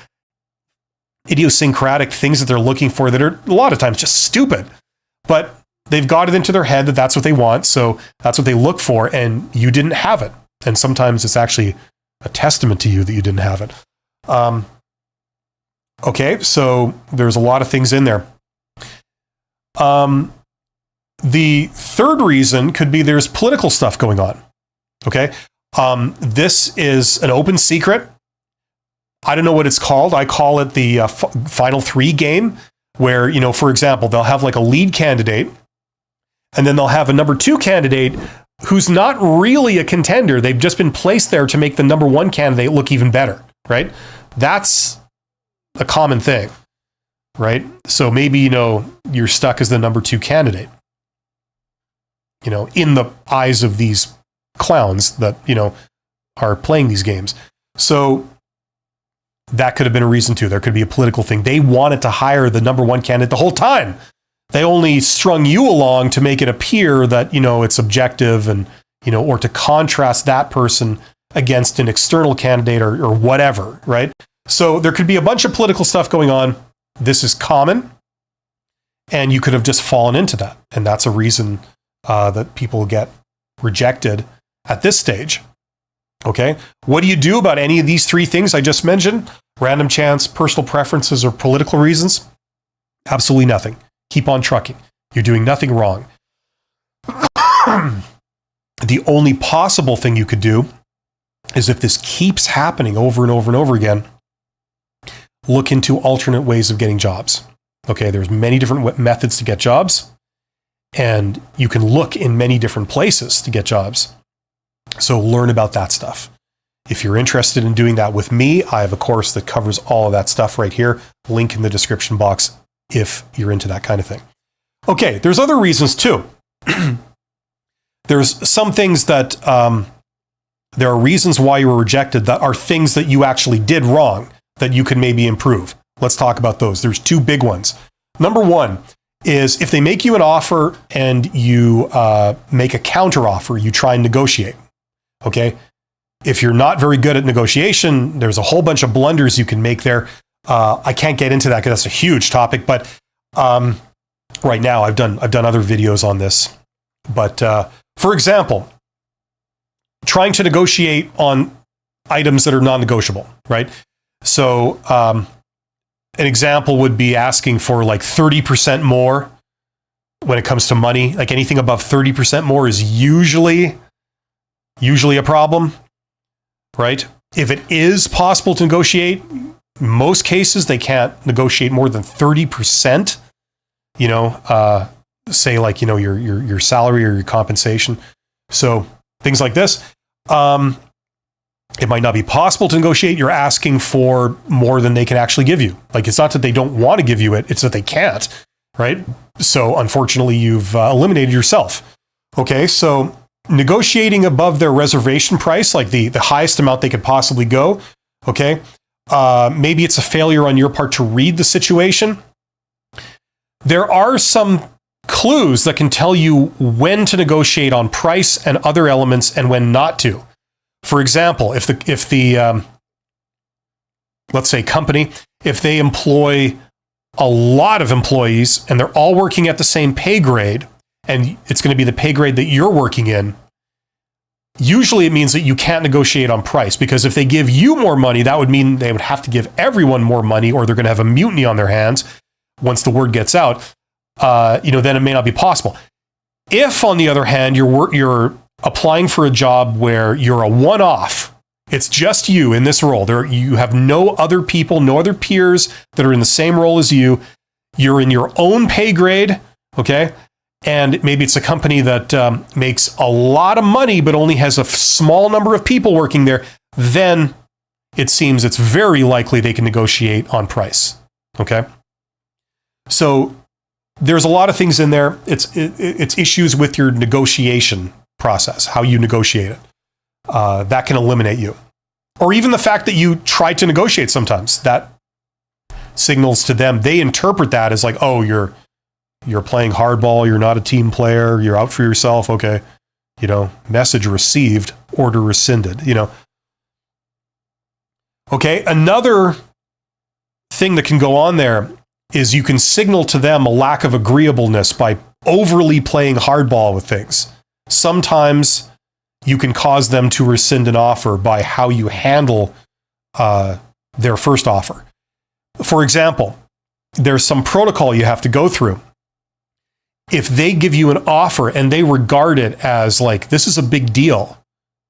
idiosyncratic things that they're looking for that are a lot of times just stupid, but they've got it into their head that that's what they want. So that's what they look for, and you didn't have it. And sometimes it's actually a testament to you that you didn't have it. Okay, so there's a lot of things in there. The third reason could be there's political stuff going on. Okay, this is an open secret. I don't know what it's called. I call it the final 3 game, where, for example, they'll have like a lead candidate, and then they'll have a number 2 candidate who's not really a contender. They've just been placed there to make the number 1 candidate look even better, right? That's a common thing, right? So maybe, you're stuck as the number 2 candidate, in the eyes of these clowns that, are playing these games. So that could have been a reason too. There could be a political thing. They wanted to hire the number 1 candidate the whole time. They only strung you along to make it appear that, it's objective and, or to contrast that person against an external candidate or whatever, right? So there could be a bunch of political stuff going on. This is common, and you could have just fallen into that. And that's a reason that people get rejected at this stage. Okay, what do you do about any of these 3 things I just mentioned? Random chance, personal preferences, or political reasons? Absolutely nothing. Keep on trucking. You're doing nothing wrong. The only possible thing you could do is, if this keeps happening over and over and over again, look into alternate ways of getting jobs. Okay, there's many different methods to get jobs, and you can look in many different places to get jobs. So learn about that stuff. If you're interested in doing that with me, I have a course that covers all of that stuff right here. Link in the description box if you're into that kind of thing. Okay, there's other reasons too. There's some things that, there are reasons why you were rejected that are things that you actually did wrong that you can maybe improve. Let's talk about those. There's two big ones. Number one is, if they make you an offer and you make a counter offer, you try and negotiate. Okay? If you're not very good at negotiation, there's a whole bunch of blunders you can make there. I can't get into that because that's a huge topic, but right now I've done other videos on this. But for example, trying to negotiate on items that are non-negotiable, right? So an example would be asking for like 30% more when it comes to money. Like anything above 30% more is usually a problem, right? If it is possible to negotiate, most cases they can't negotiate more than 30%, say like, your salary or your compensation. So things like this. It might not be possible to negotiate. You're asking for more than they can actually give you. Like, it's not that they don't want to give you it, it's that they can't, right? So unfortunately, you've eliminated yourself. Okay, so negotiating above their reservation price, like the highest amount they could possibly go, okay? Maybe it's a failure on your part to read the situation. There are some clues that can tell you when to negotiate on price and other elements and when not to. For example, if the let's say company, if they employ a lot of employees and they're all working at the same pay grade, and it's going to be the pay grade that you're working in, usually it means that you can't negotiate on price, because if they give you more money, that would mean they would have to give everyone more money, or they're going to have a mutiny on their hands once the word gets out. Then it may not be possible. If, on the other hand, you're applying for a job where you're a one-off, it's just you in this role. You have no other people, no other peers that are in the same role as you. You're in your own pay grade, okay? And maybe it's a company that makes a lot of money but only has a small number of people working there. Then it seems it's very likely they can negotiate on price, okay? So there's a lot of things in there. It's issues with your negotiation process, how you negotiate it. That can eliminate you. Or even the fact that you try to negotiate sometimes. That signals to them, they interpret that as like, oh, you're playing hardball, you're not a team player, you're out for yourself, okay. Message received, order rescinded, Okay, another thing that can go on there is you can signal to them a lack of agreeableness by overly playing hardball with things. Sometimes you can cause them to rescind an offer by how you handle their first offer. For example, there's some protocol you have to go through. If they give you an offer and they regard it as like, this is a big deal,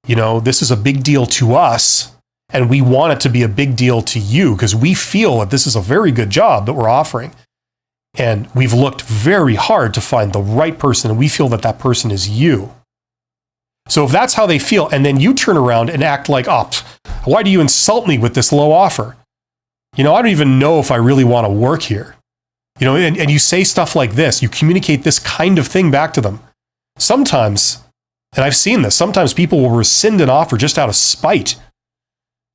this is a big deal to us, and we want it to be a big deal to you because we feel that this is a very good job that we're offering. And we've looked very hard to find the right person, and we feel that that person is you. So if that's how they feel, and then you turn around and act like, oh, why do you insult me with this low offer? I don't even know if I really want to work here. And you say stuff like this, you communicate this kind of thing back to them. Sometimes, and I've seen this, sometimes people will rescind an offer just out of spite.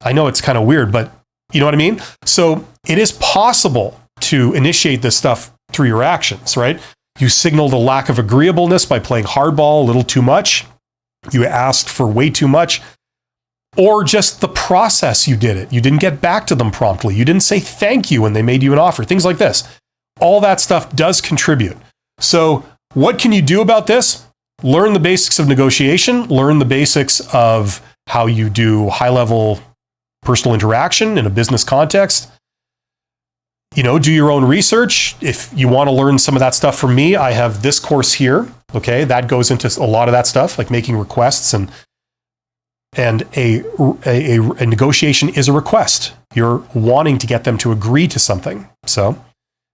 I know it's kind of weird, but you know what I mean? So it is possible to initiate this stuff through your actions, right? You signaled a lack of agreeableness by playing hardball a little too much. You asked for way too much. Or just the process you did it. You didn't get back to them promptly. You didn't say thank you when they made you an offer. Things like this. All that stuff does contribute. So what can you do about this? Learn the basics of negotiation. Learn the basics of how you do high-level personal interaction in a business context. Do your own research. If you want to learn some of that stuff from me, I have this course here. Okay, that goes into a lot of that stuff, like making requests, and a negotiation is a request. You're wanting to get them to agree to something. So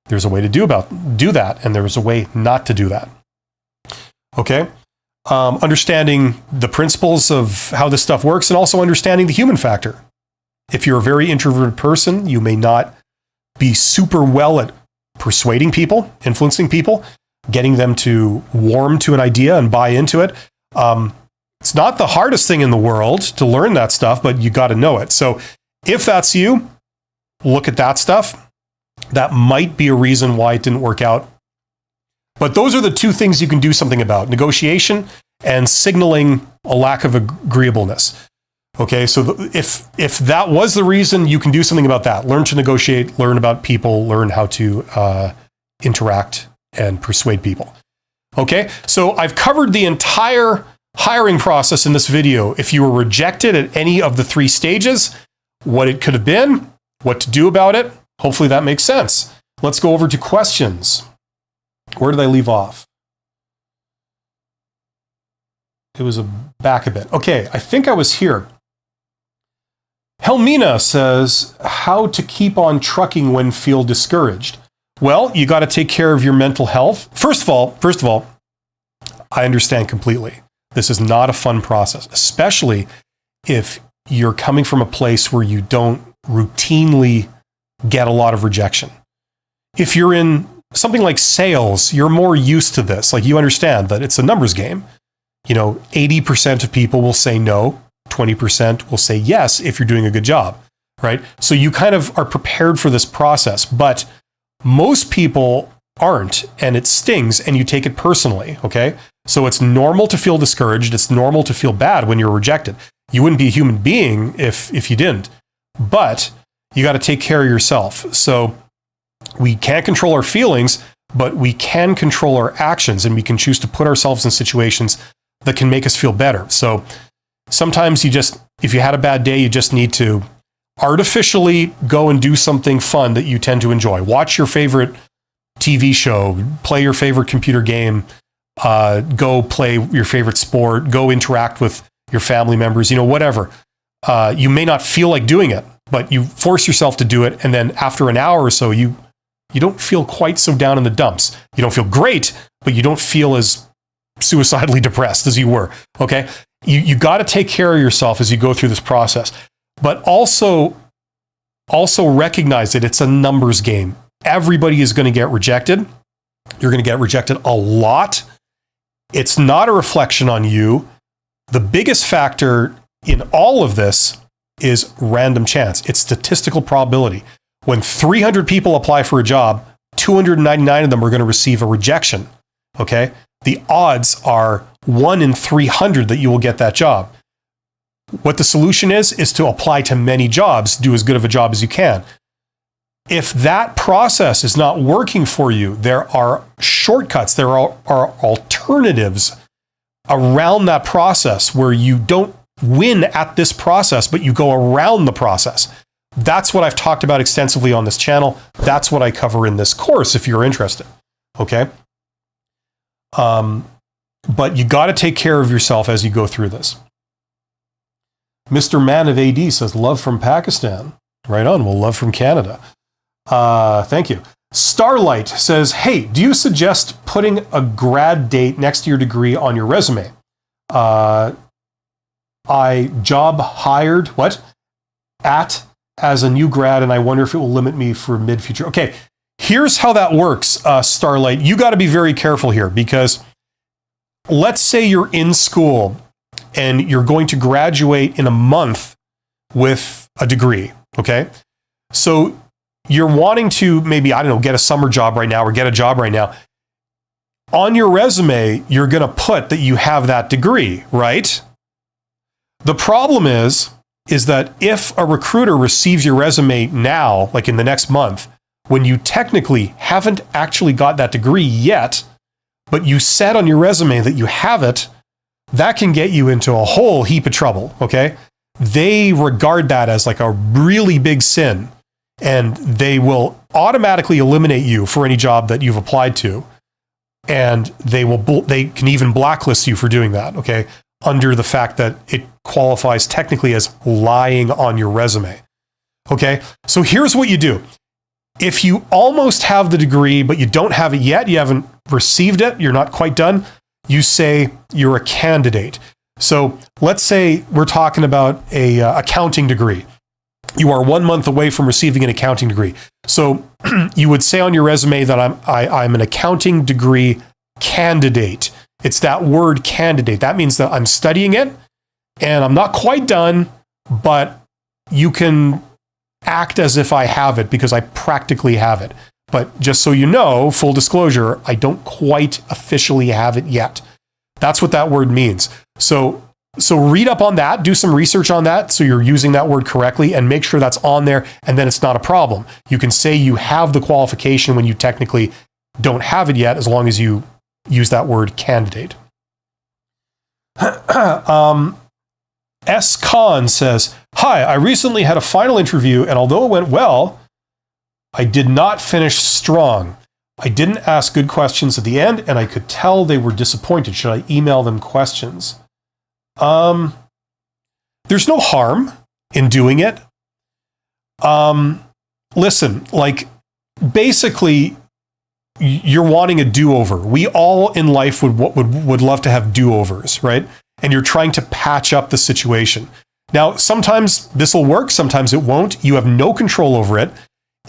there's a way to do that, and there's a way not to do that. Okay, understanding the principles of how this stuff works, and also understanding the human factor. If you're a very introverted person, you may not be super well at persuading people, influencing people, getting them to warm to an idea and buy into it. It's not the hardest thing in the world to learn that stuff, but you got to know it. So if that's you, look at that stuff. That might be a reason why it didn't work out. But those are the two things you can do something about: negotiation and signaling a lack of agreeableness. Okay, so if that was the reason, you can do something about that. Learn to negotiate, learn about people, learn how to interact and persuade people. Okay, so I've covered the entire hiring process in this video. If you were rejected at any of the 3 stages, what it could have been, what to do about it. Hopefully that makes sense. Let's go over to questions. Where did I leave off? It was back a bit. Okay, I think I was here. Helmina says, how to keep on trucking when feel discouraged. Well, you got to take care of your mental health. First of all, I understand completely. This is not a fun process, especially if you're coming from a place where you don't routinely get a lot of rejection. If you're in something like sales, you're more used to this. Like, you understand that it's a numbers game. 80% of people will say no, 20% will say yes if you're doing a good job, right? So you kind of are prepared for this process, but most people aren't, and it stings, and you take it personally, okay? So it's normal to feel discouraged. It's normal to feel bad when you're rejected. You wouldn't be a human being if you didn't, but you got to take care of yourself. So we can't control our feelings, but we can control our actions, and we can choose to put ourselves in situations that can make us feel better. So sometimes if you had a bad day, you just need to artificially go and do something fun that you tend to enjoy. Watch your favorite TV show, play your favorite computer game, go play your favorite sport, go interact with your family members, whatever. You may not feel like doing it, but you force yourself to do it. And then after an hour or so, you don't feel quite so down in the dumps. You don't feel great, but you don't feel as suicidally depressed as you were. Okay. You got to take care of yourself as you go through this process, but also recognize that it's a numbers game. Everybody is going to get rejected. You're going to get rejected a lot. It's not a reflection on you. The biggest factor in all of this is random chance. It's statistical probability. When 300 people apply for a job, 299 of them are going to receive a rejection. Okay? The odds are 1 in 300 that you will get that job. What the solution is to apply to many jobs, do as good of a job as you can. If that process is not working for you, there are shortcuts, there are alternatives around that process where you don't win at this process, but you go around the process. That's what I've talked about extensively on this channel. That's what I cover in this course if you're interested. Okay? But you got to take care of yourself as you go through this. Mr. Man of AD says, love from Pakistan. Right on. Well, love from Canada. Thank you. Starlight says, hey, do you suggest putting a grad date next to your degree on your resume? I job hired, as a new grad, and I wonder if it will limit me for mid-future. Okay, here's how that works, Starlight. You got to be very careful here, because let's say you're in school and you're going to graduate in a month with a degree, okay? So you're wanting to maybe, get a summer job right now or get a job right now. On your resume, you're going to put that you have that degree, right? The problem is that if a recruiter receives your resume now, like in the next month, when you technically haven't actually got that degree yet, but you said on your resume that you have it, that can get you into a whole heap of trouble, okay? they regard that as like a really big sin, and they will automatically eliminate you for any job that you've applied to. And they can even blacklist you for doing that, okay? Under the fact that it qualifies technically as lying on your resume. Okay? So here's what you do. If you almost have the degree, but you don't have it yet, you haven't received it, you're not quite done, you say you're a candidate. So let's say we're talking about a accounting degree. You are 1 month away from receiving an accounting degree. So you would say on your resume that I'm an accounting degree candidate. It's that word candidate. That means that I'm studying it and I'm not quite done, but you can act as if I have it because I practically have it. But just so you know, full disclosure, I don't quite officially have it yet. That's what that word means. So read up on that, do some research on that so you're using that word correctly, and make sure that's on there, and then it's not a problem. You can say you have the qualification when you technically don't have it yet, as long as you use that word candidate. S. Khan says, "Hi, I recently had a final interview, and although it went well, I did not finish strong. I didn't ask good questions at the end, and I could tell they were disappointed. Should I email them questions?" There's no harm in doing it. Listen, like, basically, you're wanting a do-over. We all in life would love to have do-overs, right? And you're trying to patch up the situation. Now, sometimes this will work, sometimes it won't. You have no control over it.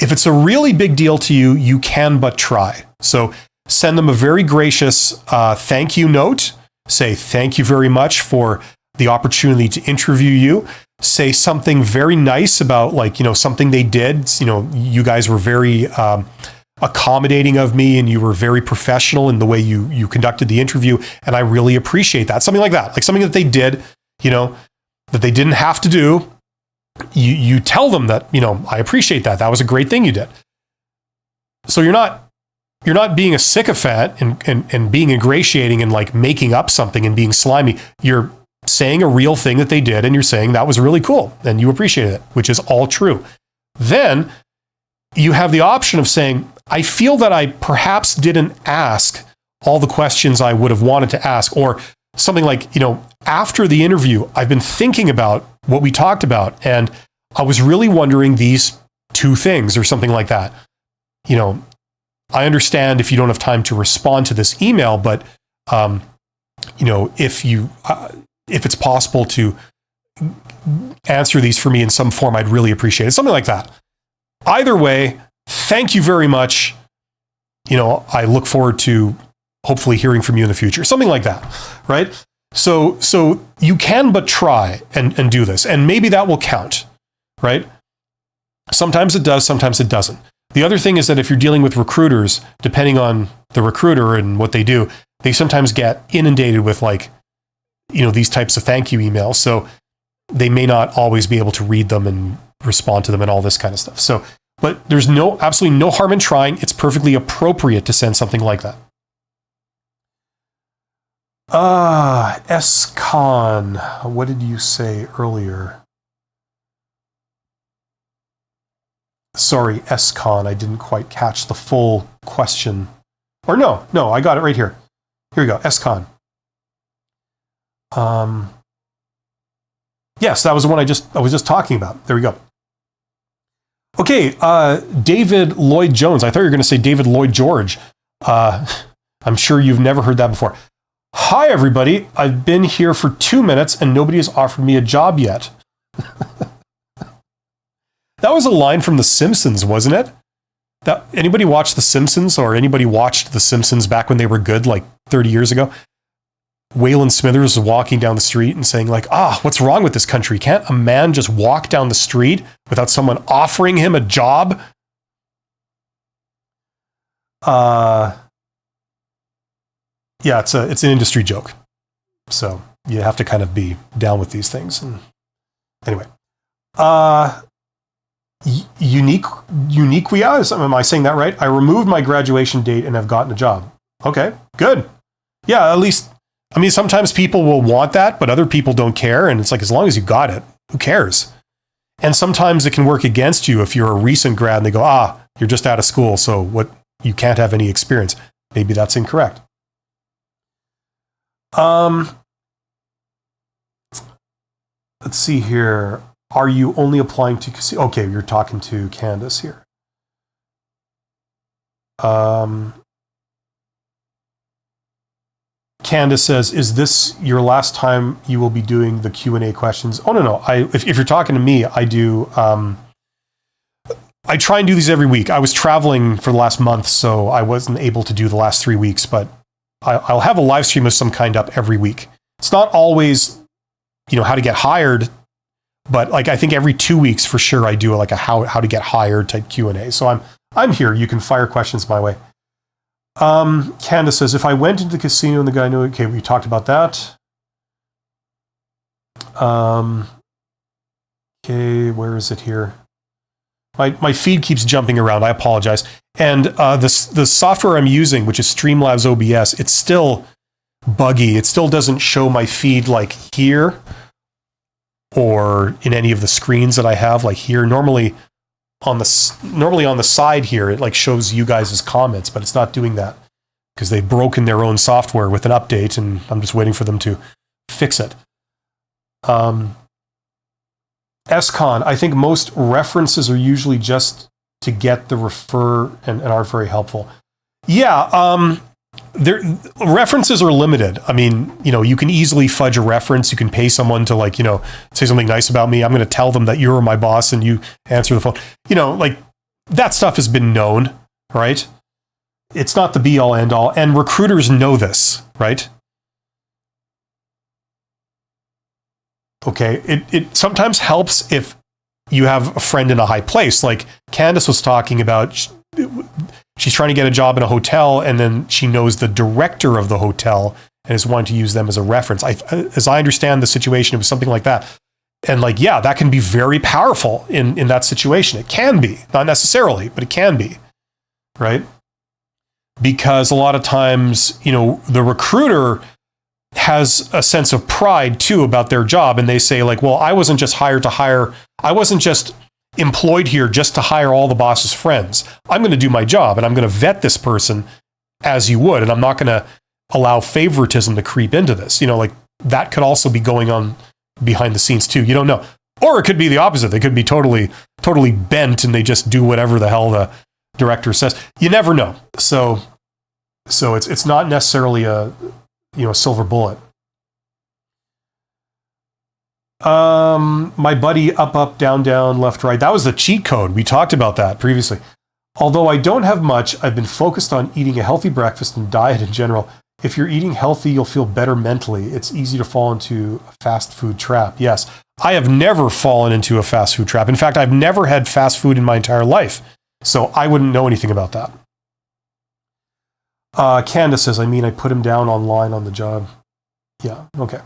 If it's a really big deal to you, you can but try. So send them a very gracious thank you note. Say thank you very much for the opportunity to interview you. Say something very nice about, like, something they did. You guys were very accommodating of me, and you were very professional in the way you conducted the interview, and I really appreciate that. Something like that, like something that they did, that they didn't have to do. You tell them that, I appreciate that. That was a great thing you did. So you're not being a sycophant and being ingratiating and like making up something and being slimy. You're saying a real thing that they did, and you're saying that was really cool and you appreciated it, which is all true. Then you have the option of saying, I feel that I perhaps didn't ask all the questions I would have wanted to ask, or something like, after the interview, I've been thinking about what we talked about, and I was really wondering these two things, or something like that. I understand if you don't have time to respond to this email, but if it's possible to answer these for me in some form, I'd really appreciate it. Something like that. Either way, thank you very much. I look forward to hopefully hearing from you in the future. Something like that, right? So you can but try and do this, and maybe that will count, right? Sometimes it does, sometimes it doesn't. The other thing is that if you're dealing with recruiters, depending on the recruiter and what they do, they sometimes get inundated with these types of thank you emails. So they may not always be able to read them and respond to them and all this kind of stuff. So, but there's absolutely no harm in trying. It's perfectly appropriate to send something like that. S. Khan, what did you say earlier? Sorry, S. Khan, I didn't quite catch the full question. Or no, I got it right here. Here we go, S. Khan. Yes, that was the one I was just talking about. There we go. Okay, David Lloyd Jones. I thought you were going to say David Lloyd George. I'm sure you've never heard that before. Hi, everybody. I've been here for 2 minutes and nobody has offered me a job yet. That was a line from The Simpsons, wasn't it? Anybody watched The Simpsons, or anybody watched The Simpsons back when they were good, like 30 years ago? Waylon Smithers was walking down the street and saying like, what's wrong with this country? Can't a man just walk down the street without someone offering him a job? Yeah, it's an industry joke. So you have to kind of be down with these things. Anyway, Uniquia, am I saying that right? I removed my graduation date and have gotten a job. Okay, good. Yeah, at least, sometimes people will want that, but other people don't care. And it's like, as long as you got it, who cares? And sometimes it can work against you if you're a recent grad and they go, you're just out of school, so what? You can't have any experience. Maybe that's incorrect. Let's see here. Are you only applying to, okay, you're talking to Candace here. Candace says, is this your last time you will be doing the Q&A questions? Oh, no. If you're talking to me, I do, I try and do these every week. I was traveling for the last month, so I wasn't able to do the last 3 weeks, but I'll have a live stream of some kind up every week. It's not always, how to get hired, but like I think every 2 weeks for sure I do like a how to get hired type Q&A. So I'm here. You can fire questions my way. Candace says, if I went into the casino and the guy knew, okay, we talked about that. Okay, where is it here? My feed keeps jumping around. I apologize. And the software I'm using, which is Streamlabs OBS, it's still buggy. It still doesn't show my feed like here or in any of the screens that I have, like here. Normally on the side here, it like shows you guys' comments, but it's not doing that because they've broken their own software with an update, and I'm just waiting for them to fix it. SCon, I think most references are usually just to get the refer and aren't very helpful. Yeah, references are limited. I mean, you can easily fudge a reference. You can pay someone to say something nice about me. I'm going to tell them that you're my boss and you answer the phone. Like that stuff has been known, right? It's not the be all end all. And recruiters know this, right? Okay, it sometimes helps if you have a friend in a high place. Like Candace was talking about, she's trying to get a job in a hotel, and then she knows the director of the hotel and is wanting to use them as a reference. As I understand the situation, it was something like that. And that can be very powerful in that situation. It can be, not necessarily, but it can be, right? Because a lot of times, the recruiter has a sense of pride too about their job, and they say well, I wasn't just hired to hire, I wasn't just employed here just to hire all the boss's friends. I'm going to do my job, and I'm going to vet this person as you would, and I'm not going to allow favoritism to creep into this. That could also be going on behind the scenes too. You don't know. Or it could be the opposite. They could be totally bent and they just do whatever the hell the director says. You never know. So it's not necessarily a silver bullet. My buddy, up, down, left, right. That was the cheat code. We talked about that previously. Although I don't have much, I've been focused on eating a healthy breakfast and diet in general. If you're eating healthy, you'll feel better mentally. It's easy to fall into a fast food trap. Yes, I have never fallen into a fast food trap. In fact, I've never had fast food in my entire life. So I wouldn't know anything about that. Candace says, I put him down online on the job. Yeah, okay.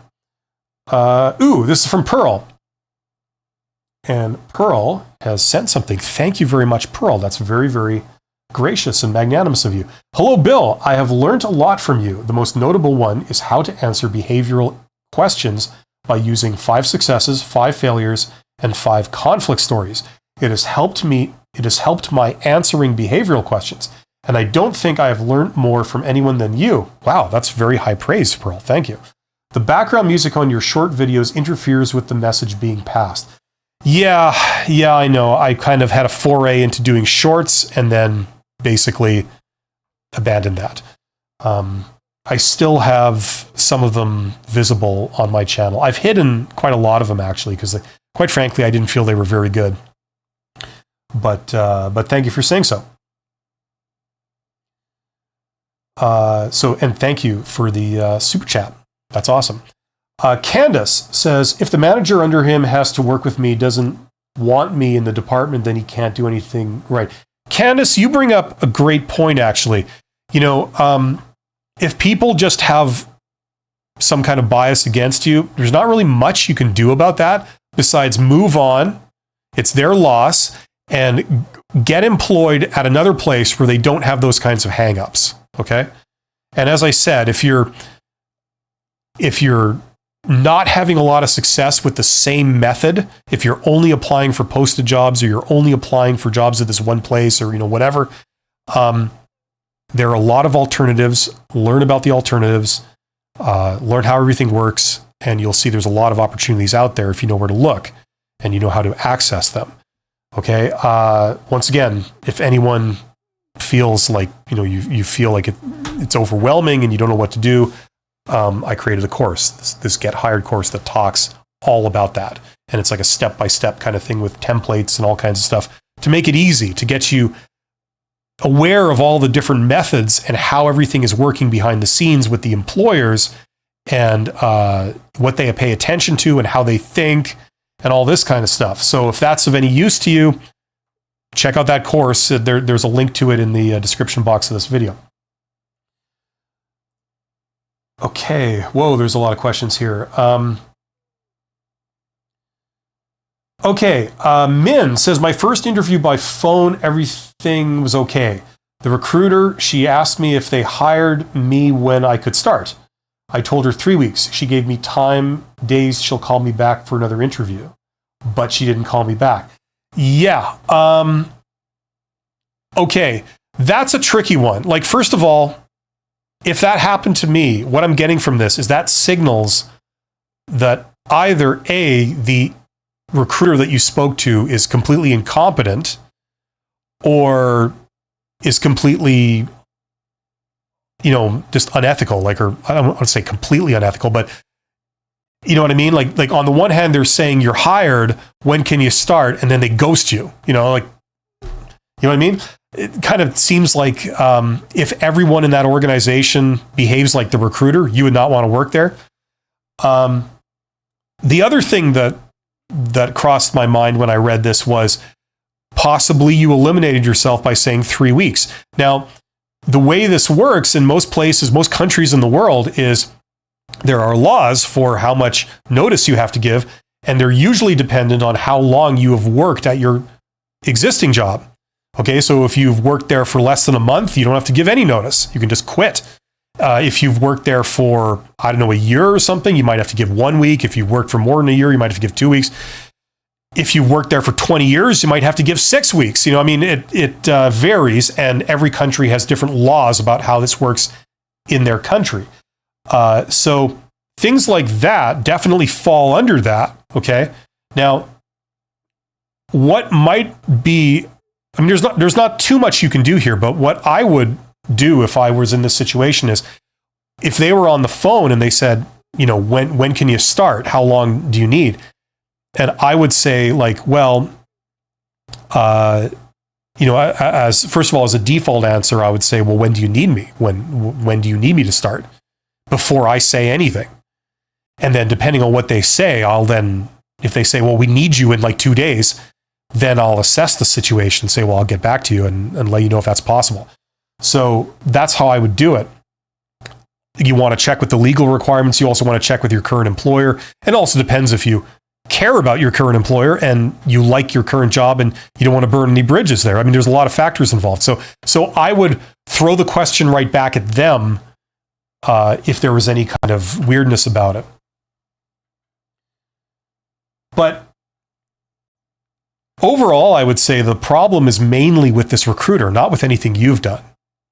This is from Pearl. And Pearl has sent something. Thank you very much, Pearl. That's very, very gracious and magnanimous of you. Hello, Bill. I have learned a lot from you. The most notable one is how to answer behavioral questions by using 5 successes, 5 failures, and 5 conflict stories. It has helped my answering behavioral questions. And I don't think I have learned more from anyone than you. Wow, that's very high praise, Pearl. Thank you. The background music on your short videos interferes with the message being passed. Yeah, I know. I kind of had a foray into doing shorts and then basically abandoned that. I still have some of them visible on my channel. I've hidden quite a lot of them actually, because quite frankly, I didn't feel they were very good. But thank you for saying so. And thank you for the super chat. That's awesome. Candace says, if the manager under him has to work with me, doesn't want me in the department, then he can't do anything right. Candace, you bring up a great point, actually. If people just have some kind of bias against you, there's not really much you can do about that besides move on. It's their loss, and get employed at another place where they don't have those kinds of hang-ups. Okay? And as I said, if you're not having a lot of success with the same method, if you're only applying for posted jobs or you're only applying for jobs at this one place or, whatever, there are a lot of alternatives. Learn about the alternatives, learn how everything works, and you'll see there's a lot of opportunities out there if you know where to look and you know how to access them. Okay. Once again, if anyone feels like, you feel like it's overwhelming and you don't know what to do, I created a course, this Get Hired course that talks all about that. And it's like a step-by-step kind of thing with templates and all kinds of stuff to make it easy, to get you aware of all the different methods and how everything is working behind the scenes with the employers and what they pay attention to and how they think and all this kind of stuff. So if that's of any use to you, check out that course. There's a link to it in the description box of this video. Okay, whoa, there's a lot of questions here. Min says, my first interview by phone, everything was okay. The recruiter, she asked me if they hired me when I could start. I told her 3 weeks. She gave me time, days, she'll call me back for another interview. But she didn't call me back. Yeah, okay, that's a tricky one. Like, first of all, if that happened to me, what I'm getting from this is that signals that either A, the recruiter that you spoke to is completely incompetent or is completely, just unethical, or I don't want to say completely unethical, but you know what I mean? Like on the one hand, they're saying you're hired, when can you start? And then they ghost you, you know what I mean? It kind of seems like if everyone in that organization behaves like the recruiter, you would not want to work there. The other thing that crossed my mind when I read this was possibly you eliminated yourself by saying 3 weeks. Now, the way this works in most places, most countries in the world, is there are laws for how much notice you have to give, and they're usually dependent on how long you have worked at your existing job. Okay, so if you've worked there for less than a month, you don't have to give any notice. You can just quit. If you've worked there for, a year or something, you might have to give 1 week. If you've worked for more than a year, you might have to give 2 weeks. If you've worked there for 20 years, you might have to give 6 weeks. It varies, and every country has different laws about how this works in their country. So things like that definitely fall under that, okay? Now, what might be, there's not too much you can do here, but what I would do if I was in this situation is, if they were on the phone and they said, when can you start? How long do you need? And I would say, as first of all, as a default answer, I would say, well, when do you need me? When do you need me to start? Before I say anything. And then depending on what they say, if they say, well, we need you in 2 days, then I'll assess the situation and say, well, I'll get back to you and let you know if that's possible. So that's how I would do it. You want to check with the legal requirements. You also want to check with your current employer. It also depends if you care about your current employer and you like your current job and you don't want to burn any bridges there. There's a lot of factors involved. So I would throw the question right back at them if there was any kind of weirdness about it. But overall, I would say the problem is mainly with this recruiter, not with anything you've done.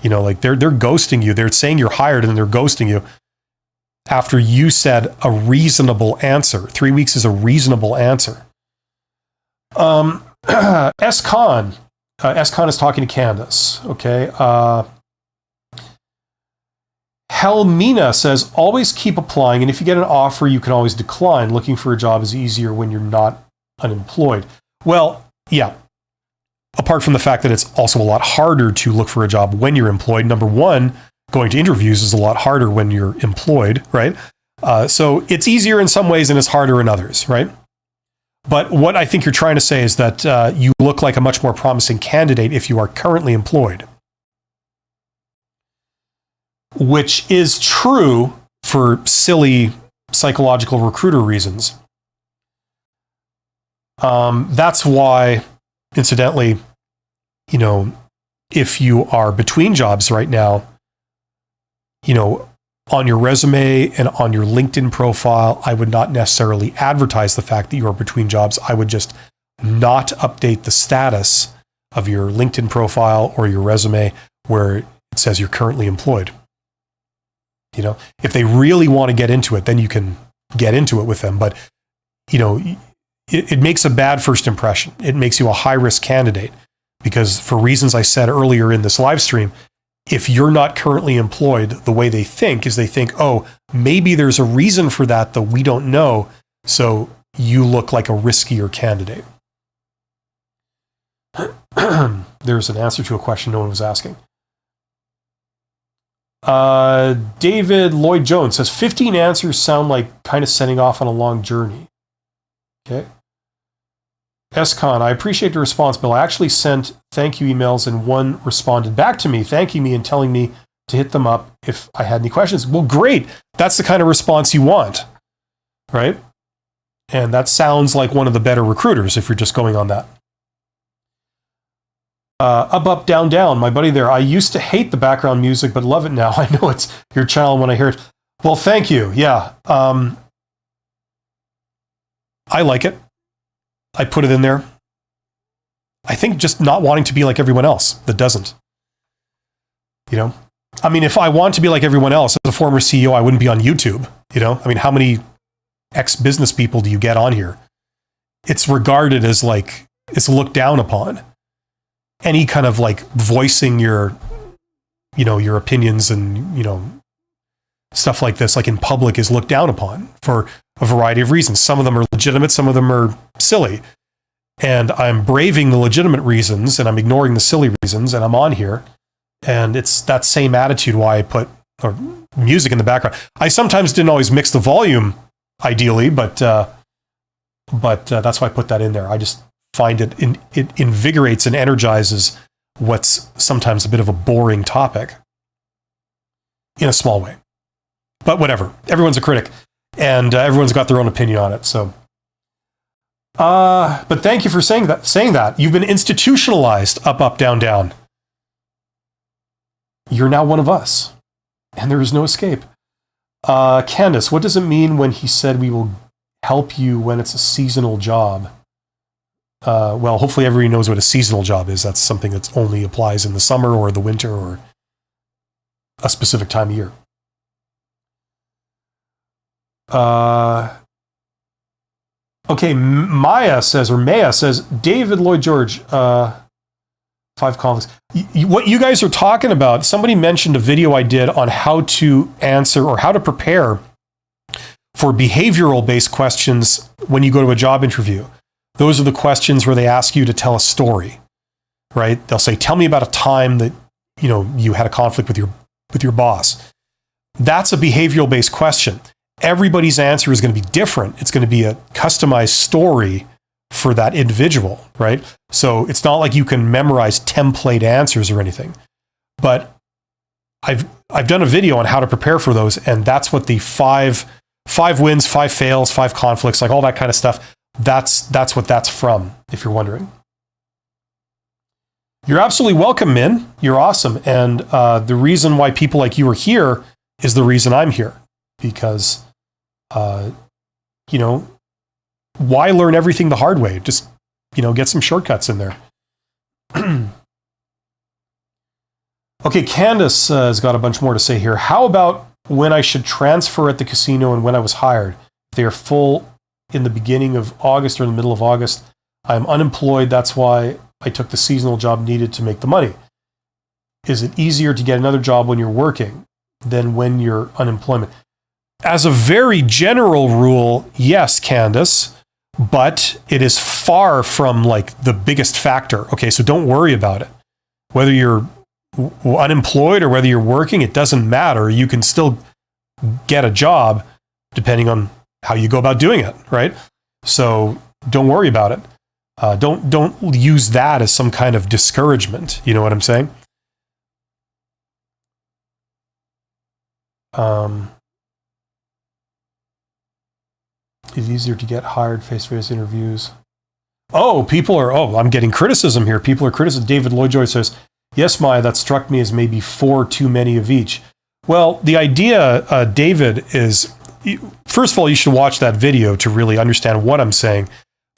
They're ghosting you. They're saying you're hired and they're ghosting you after you said a reasonable answer. 3 weeks is a reasonable answer. S-Con is talking to Candace. Okay. Helmina says, always keep applying, and if you get an offer, you can always decline. Looking for a job is easier when you're not unemployed. Well, yeah. Apart from the fact that it's also a lot harder to look for a job when you're employed. Number one, going to interviews is a lot harder when you're employed, right? So it's easier in some ways and it's harder in others, right? But what I think you're trying to say is that you look like a much more promising candidate if you are currently employed. Which is true for silly psychological recruiter reasons. That's why, incidentally, if you are between jobs right now, on your resume and on your LinkedIn profile, I would not necessarily advertise the fact that you are between jobs. I would just not update the status of your LinkedIn profile or your resume where it says you're currently employed. You know, if they really want to get into it, then you can get into it with them. But, you know, it makes a bad first impression. It makes you a high-risk candidate because for reasons I said earlier in this live stream, if you're not currently employed, the way they think is they think, oh, maybe there's a reason for that that we don't know, so you look like a riskier candidate. There's an answer to a question no one was asking. David Lloyd Jones says 15 answers sound like kind of setting off on a long journey. Okay. SCon, I appreciate the response, Bill. I actually sent thank you emails and one responded back to me, thanking me and telling me to hit them up if I had any questions. Well, great. That's the kind of response you want, right? And that sounds like one of the better recruiters if you're just going on that. Up, up, down, down. My buddy there. I used to hate the background music, but love it now. I know it's your channel when I hear it. Well, thank you. Yeah. I like it. I put it in there. I think just not wanting to be like everyone else that doesn't. You know? I mean, if I want to be like everyone else, as a former CEO, I wouldn't be on YouTube. You know? I mean, how many ex-business people do you get on here? It's regarded as like, it's looked down upon. Any kind of like voicing your, you know, your opinions and, you know, stuff like this, like in public, is looked down upon for a variety of reasons. Some of them are legitimate, some of them are silly. And I'm braving the legitimate reasons and I'm ignoring the silly reasons, and I'm on here. And it's that same attitude why I put music in the background. I sometimes didn't always mix the volume ideally, but that's why I put that in there. I just find it invigorates and energizes what's sometimes a bit of a boring topic in a small way. But whatever, everyone's a critic and everyone's got their own opinion on it. So, but thank you for saying that. You've been institutionalized, up, up, down, down. You're now one of us and there is no escape. Candace, what does it mean when he said we will help you when it's a seasonal job? Well, hopefully everybody knows what a seasonal job is. That's something that only applies in the summer or the winter or a specific time of year. Okay, Maya says, David Lloyd George, 5 conflicts. What you guys are talking about, somebody mentioned a video I did on how to answer or how to prepare for behavioral-based questions when you go to a job interview. Those are the questions where they ask you to tell a story, right? They'll say, tell me about a time that, you know, you had a conflict with your boss. That's a behavioral-based question. Everybody's answer is going to be different. It's going to be a customized story for that individual, right? So it's not like you can memorize template answers or anything. But I've done a video on how to prepare for those, and that's what the five wins, 5 fails, 5 conflicts, like all that kind of stuff. That's what that's from, if you're wondering. You're absolutely welcome, Min. You're awesome. And the reason why people like you are here is the reason I'm here. Because, you know, why learn everything the hard way? Just, you know, get some shortcuts in there. Okay, Candace has got a bunch more to say here. How about when I should transfer at the casino and when I was hired? If they are full in the beginning of August or in the middle of August, I'm unemployed. That's why I took the seasonal job needed to make the money. Is it easier to get another job when you're working than when you're unemployment? As a very general rule, yes, Candace, but it is far from like the biggest factor. Okay, so don't worry about it. Whether you're unemployed or whether you're working, it doesn't matter. You can still get a job depending on how you go about doing it, right? So don't worry about it. Don't use that as some kind of discouragement. You know what I'm saying? It's easier to get hired face-to-face interviews. I'm getting criticism here. People are criticizing. David Lloyd Joyce says, yes, Maya, that struck me as maybe 4 too many of each. Well, the idea, David, is, first of all, you should watch that video to really understand what I'm saying.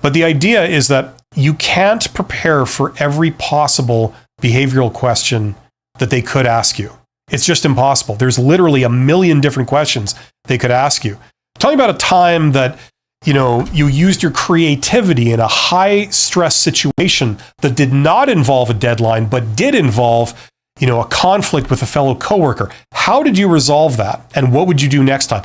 But the idea is that you can't prepare for every possible behavioral question that they could ask you. It's just impossible. There's literally a million different questions they could ask you. Tell me about a time that, you used your creativity in a high stress situation that did not involve a deadline, but did involve, a conflict with a fellow coworker. How did you resolve that? And what would you do next time?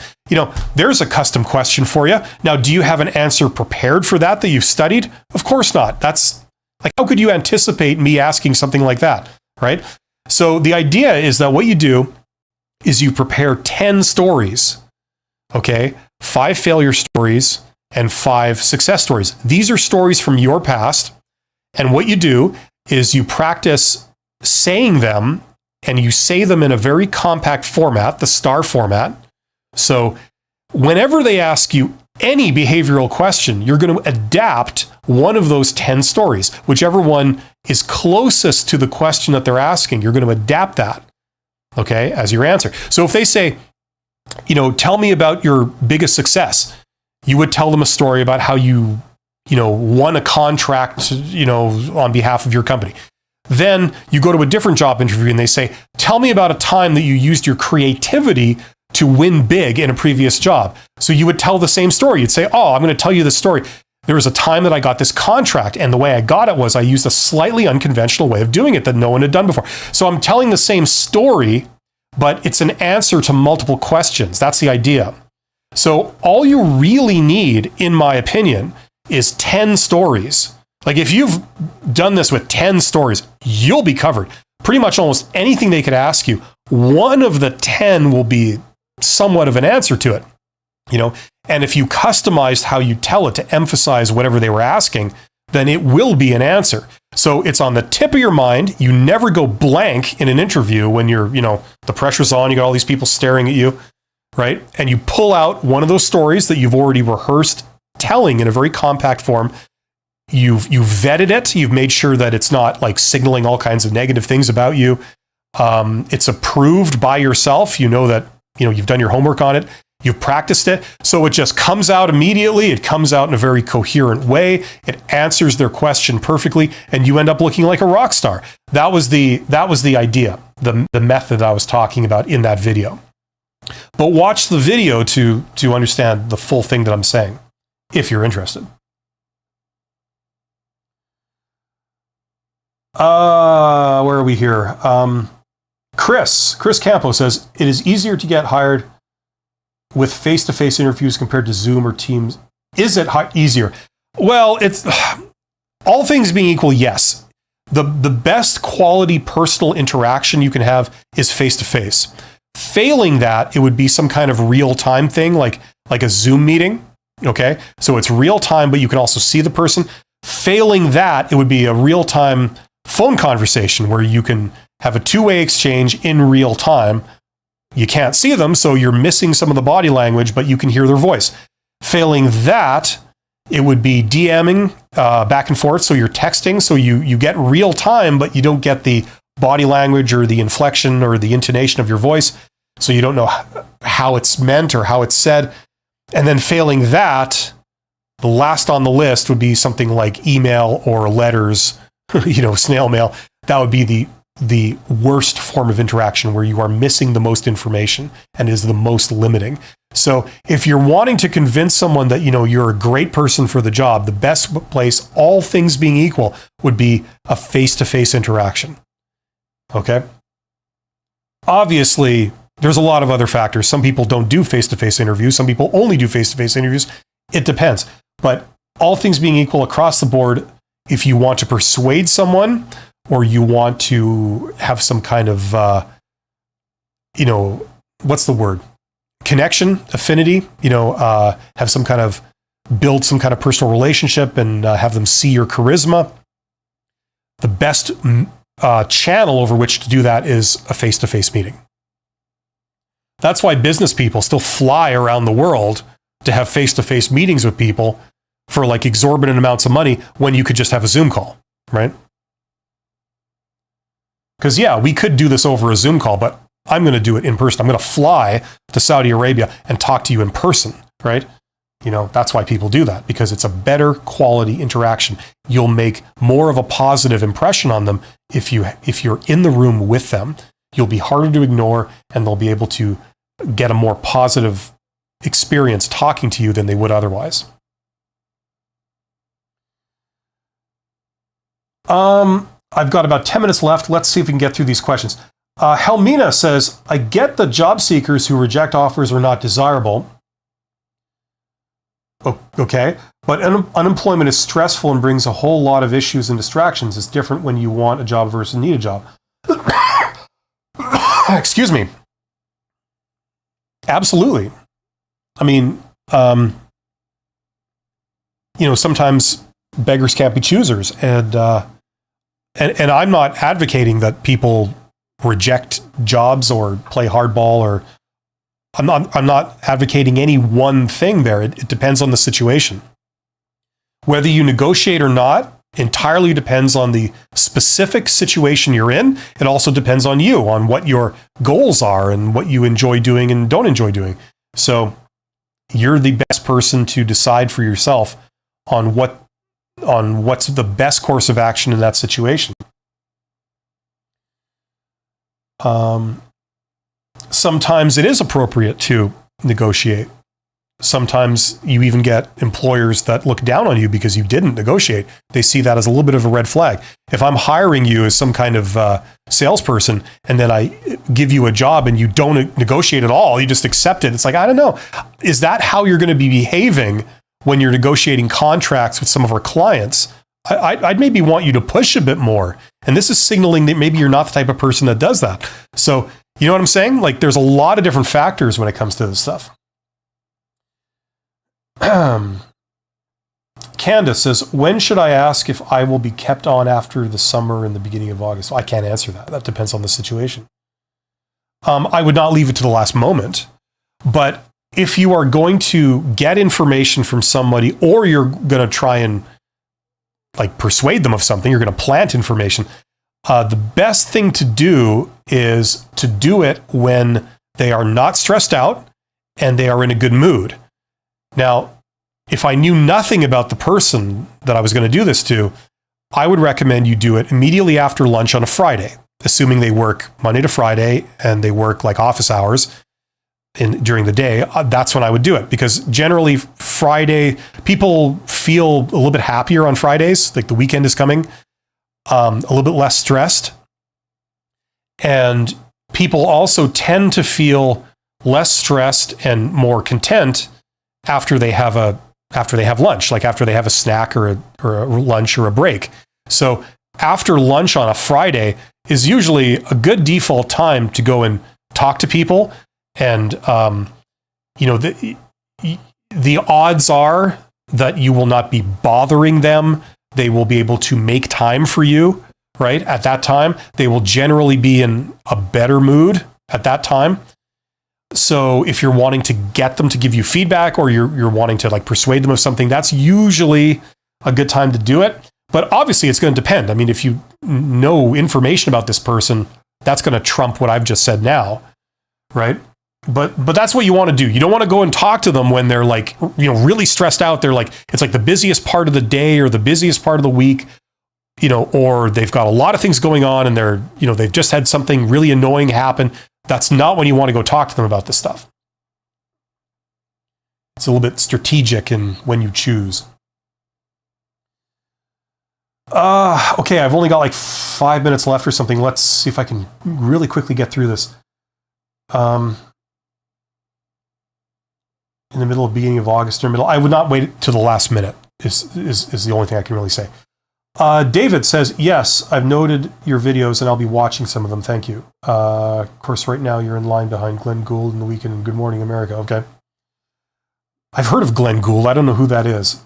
There's a custom question for you. Now, do you have an answer prepared for that you've studied? Of course not. That's like, how could you anticipate me asking something like that, right? So the idea is that what you do is you prepare 10 stories, okay? 5 failure stories and 5 success stories. These are stories from your past. And what you do is you practice saying them, and you say them in a very compact format, the STAR format. So whenever they ask you any behavioral question, you're going to adapt one of those 10 stories. Whichever one is closest to the question that they're asking, you're going to adapt that, okay, as your answer. So if they say, tell me about your biggest success, you would tell them a story about how you won a contract, on behalf of your company. Then you go to a different job interview and they say, tell me about a time that you used your creativity to win big in a previous job. So you would tell the same story. You'd say, oh, I'm going to tell you this story. There was a time that I got this contract, and the way I got it was I used a slightly unconventional way of doing it that no one had done before. So I'm telling the same story, but it's an answer to multiple questions. That's the idea. So all you really need, in my opinion, is 10 stories. Like if you've done this with 10 stories, you'll be covered. Pretty much almost anything they could ask you, one of the 10 will be somewhat of an answer to it. And if you customized how you tell it to emphasize whatever they were asking, then it will be an answer. So it's on the tip of your mind. You never go blank in an interview when you're, the pressure's on, you got all these people staring at you, right? And you pull out one of those stories that you've already rehearsed telling in a very compact form. You've vetted it. You've made sure that it's not like signaling all kinds of negative things about you. It's approved by yourself. You know that, you've done your homework on it. You've practiced it. So it just comes out immediately. It comes out in a very coherent way. It answers their question perfectly, and you end up looking like a rock star. That was the idea, the method I was talking about in that video. But watch the video to understand the full thing that I'm saying, if you're interested. Where are we here? Chris Campo says, it is easier to get hired with face-to-face interviews compared to Zoom or Teams. Is it easier? Well, it's all things being equal, yes. The best quality personal interaction you can have is face-to-face. Failing that, it would be some kind of real-time thing, like a Zoom meeting, okay? So it's real-time, but you can also see the person. Failing that, it would be a real-time phone conversation where you can have a two-way exchange in real time. You can't see them, so you're missing some of the body language, but you can hear their voice. Failing that, it would be DMing back and forth, so you're texting, so you get real time, but you don't get the body language or the inflection or the intonation of your voice, so you don't know how it's meant or how it's said. And then failing that, the last on the list would be something like email or letters, snail mail. That would be the worst form of interaction where you are missing the most information and is the most limiting. So if you're wanting to convince someone that, you're a great person for the job, the best place, all things being equal, would be a face-to-face interaction. Okay? Obviously, there's a lot of other factors. Some people don't do face-to-face interviews. Some people only do face-to-face interviews. It depends. But all things being equal across the board, if you want to persuade someone or you want to have some kind of, what's the word? Connection, affinity, have some kind of, build some kind of personal relationship and have them see your charisma. The best channel over which to do that is a face-to-face meeting. That's why business people still fly around the world to have face-to-face meetings with people for like exorbitant amounts of money when you could just have a Zoom call, right? Because we could do this over a Zoom call, but I'm going to do it in person. I'm going to fly to Saudi Arabia and talk to you in person, right? That's why people do that, because it's a better quality interaction. You'll make more of a positive impression on them if you're in the room with them. You'll be harder to ignore, and they'll be able to get a more positive experience talking to you than they would otherwise. I've got about 10 minutes left. Let's see if we can get through these questions. Helmina says, I get the job seekers who reject offers are not desirable. Okay, but unemployment is stressful and brings a whole lot of issues and distractions. It's different when you want a job versus need a job. Excuse me. Absolutely. I mean, sometimes beggars can't be choosers, and I'm not advocating that people reject jobs or play hardball, or I'm not advocating any one thing there. It depends on the situation. Whether you negotiate or not entirely depends on the specific situation you're in. It also depends on you, on what your goals are and what you enjoy doing and don't enjoy doing. So you're the best person to decide for yourself on what's the best course of action in that situation. Sometimes it is appropriate to negotiate. Sometimes you even get employers that look down on you because you didn't negotiate. They see that as a little bit of a red flag. If I'm hiring you as some kind of salesperson, and then I give you a job and you don't negotiate at all, you just accept it. It's like, I don't know. Is that how you're going to be behaving when you're negotiating contracts with some of our clients? I'd maybe want you to push a bit more. And this is signaling that maybe you're not the type of person that does that. So, you know what I'm saying? Like, there's a lot of different factors when it comes to this stuff. Candace says, when should I ask if I will be kept on after the summer and the beginning of August? Well, I can't answer that. That depends on the situation. I would not leave it to the last moment. But if you are going to get information from somebody, or you're going to try and persuade them of something, you're going to plant information, the best thing to do is to do it when they are not stressed out and they are in a good mood. Now, if I knew nothing about the person that I was going to do this to, I would recommend you do it immediately after lunch on a Friday, assuming they work Monday to Friday and they work office hours during the day. That's when I would do it, because generally Friday, people feel a little bit happier on Fridays, like the weekend is coming, a little bit less stressed. And people also tend to feel less stressed and more content after they have lunch, like after they have a snack or a lunch or a break. So after lunch on a Friday is usually a good default time to go and talk to people. And, the odds are that you will not be bothering them. They will be able to make time for you, right? At that time, they will generally be in a better mood at that time. So if you're wanting to get them to give you feedback, or you're wanting to persuade them of something, that's usually a good time to do it. But obviously it's going to depend. I mean, if you know information about this person, that's going to trump what I've just said now, right? But that's what you want to do. You don't want to go and talk to them when they're really stressed out. They're it's the busiest part of the day or the busiest part of the week, or they've got a lot of things going on and they've just had something really annoying happen. That's not when you want to go talk to them about this stuff. It's a little bit strategic in when you choose. Okay, I've only got 5 minutes left or something. Let's see if I can really quickly get through this. In the middle of beginning of August or middle, I would not wait to the last minute is the only thing I can really say. David says, yes, I've noted your videos and I'll be watching some of them. Thank you. Of course, right now you're in line behind Glenn Gould in the weekend in Good Morning America. Okay. I've heard of Glenn Gould. I don't know who that is.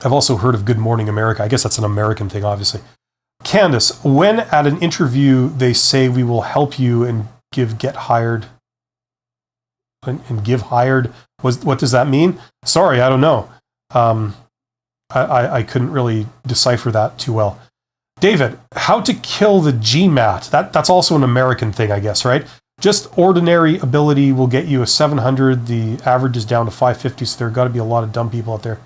I've also heard of Good Morning America. I guess that's an American thing, obviously. Candace, when at an interview they say we will help you and get hired, and give hired, what does that mean? Sorry, I don't know. I couldn't really decipher that too well. David, how to kill the GMAT. That's also an American thing, I guess, right? Just ordinary ability will get you a 700. The average is down to 550, so there got to be a lot of dumb people out there.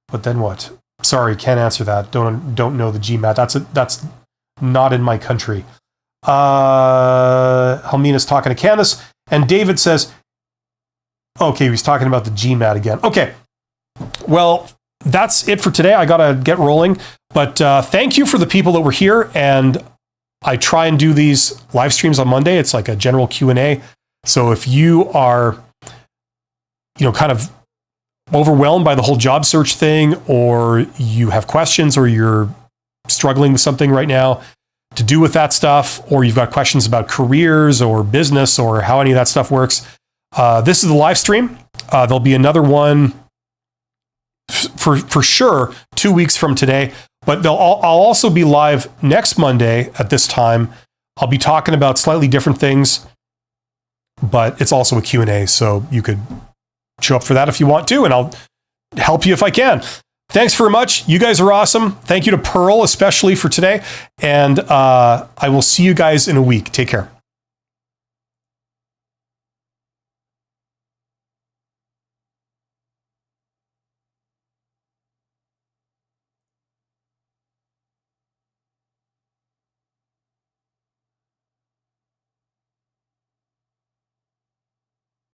But then what? Sorry, can't answer that. Don't know the GMAT. That's not in my country. Helmina's talking to Candace, and David says, okay, he's talking about the GMAT again. Okay, well, that's it for today. I got to get rolling. But thank you for the people that were here. And I try and do these live streams on Monday. It's like a general Q&A. So if you are, kind of overwhelmed by the whole job search thing, or you have questions, or you're struggling with something right now to do with that stuff, or you've got questions about careers or business or how any of that stuff works, this is the live stream. There'll be another one for sure 2 weeks from today, but I'll also be live next Monday at this time. I'll be talking about slightly different things, but it's also a Q&A, so you could show up for that if you want to, and I'll help you if I can. Thanks very much. You guys are awesome. Thank you to Pearl, especially for today, and I will see you guys in a week. Take care.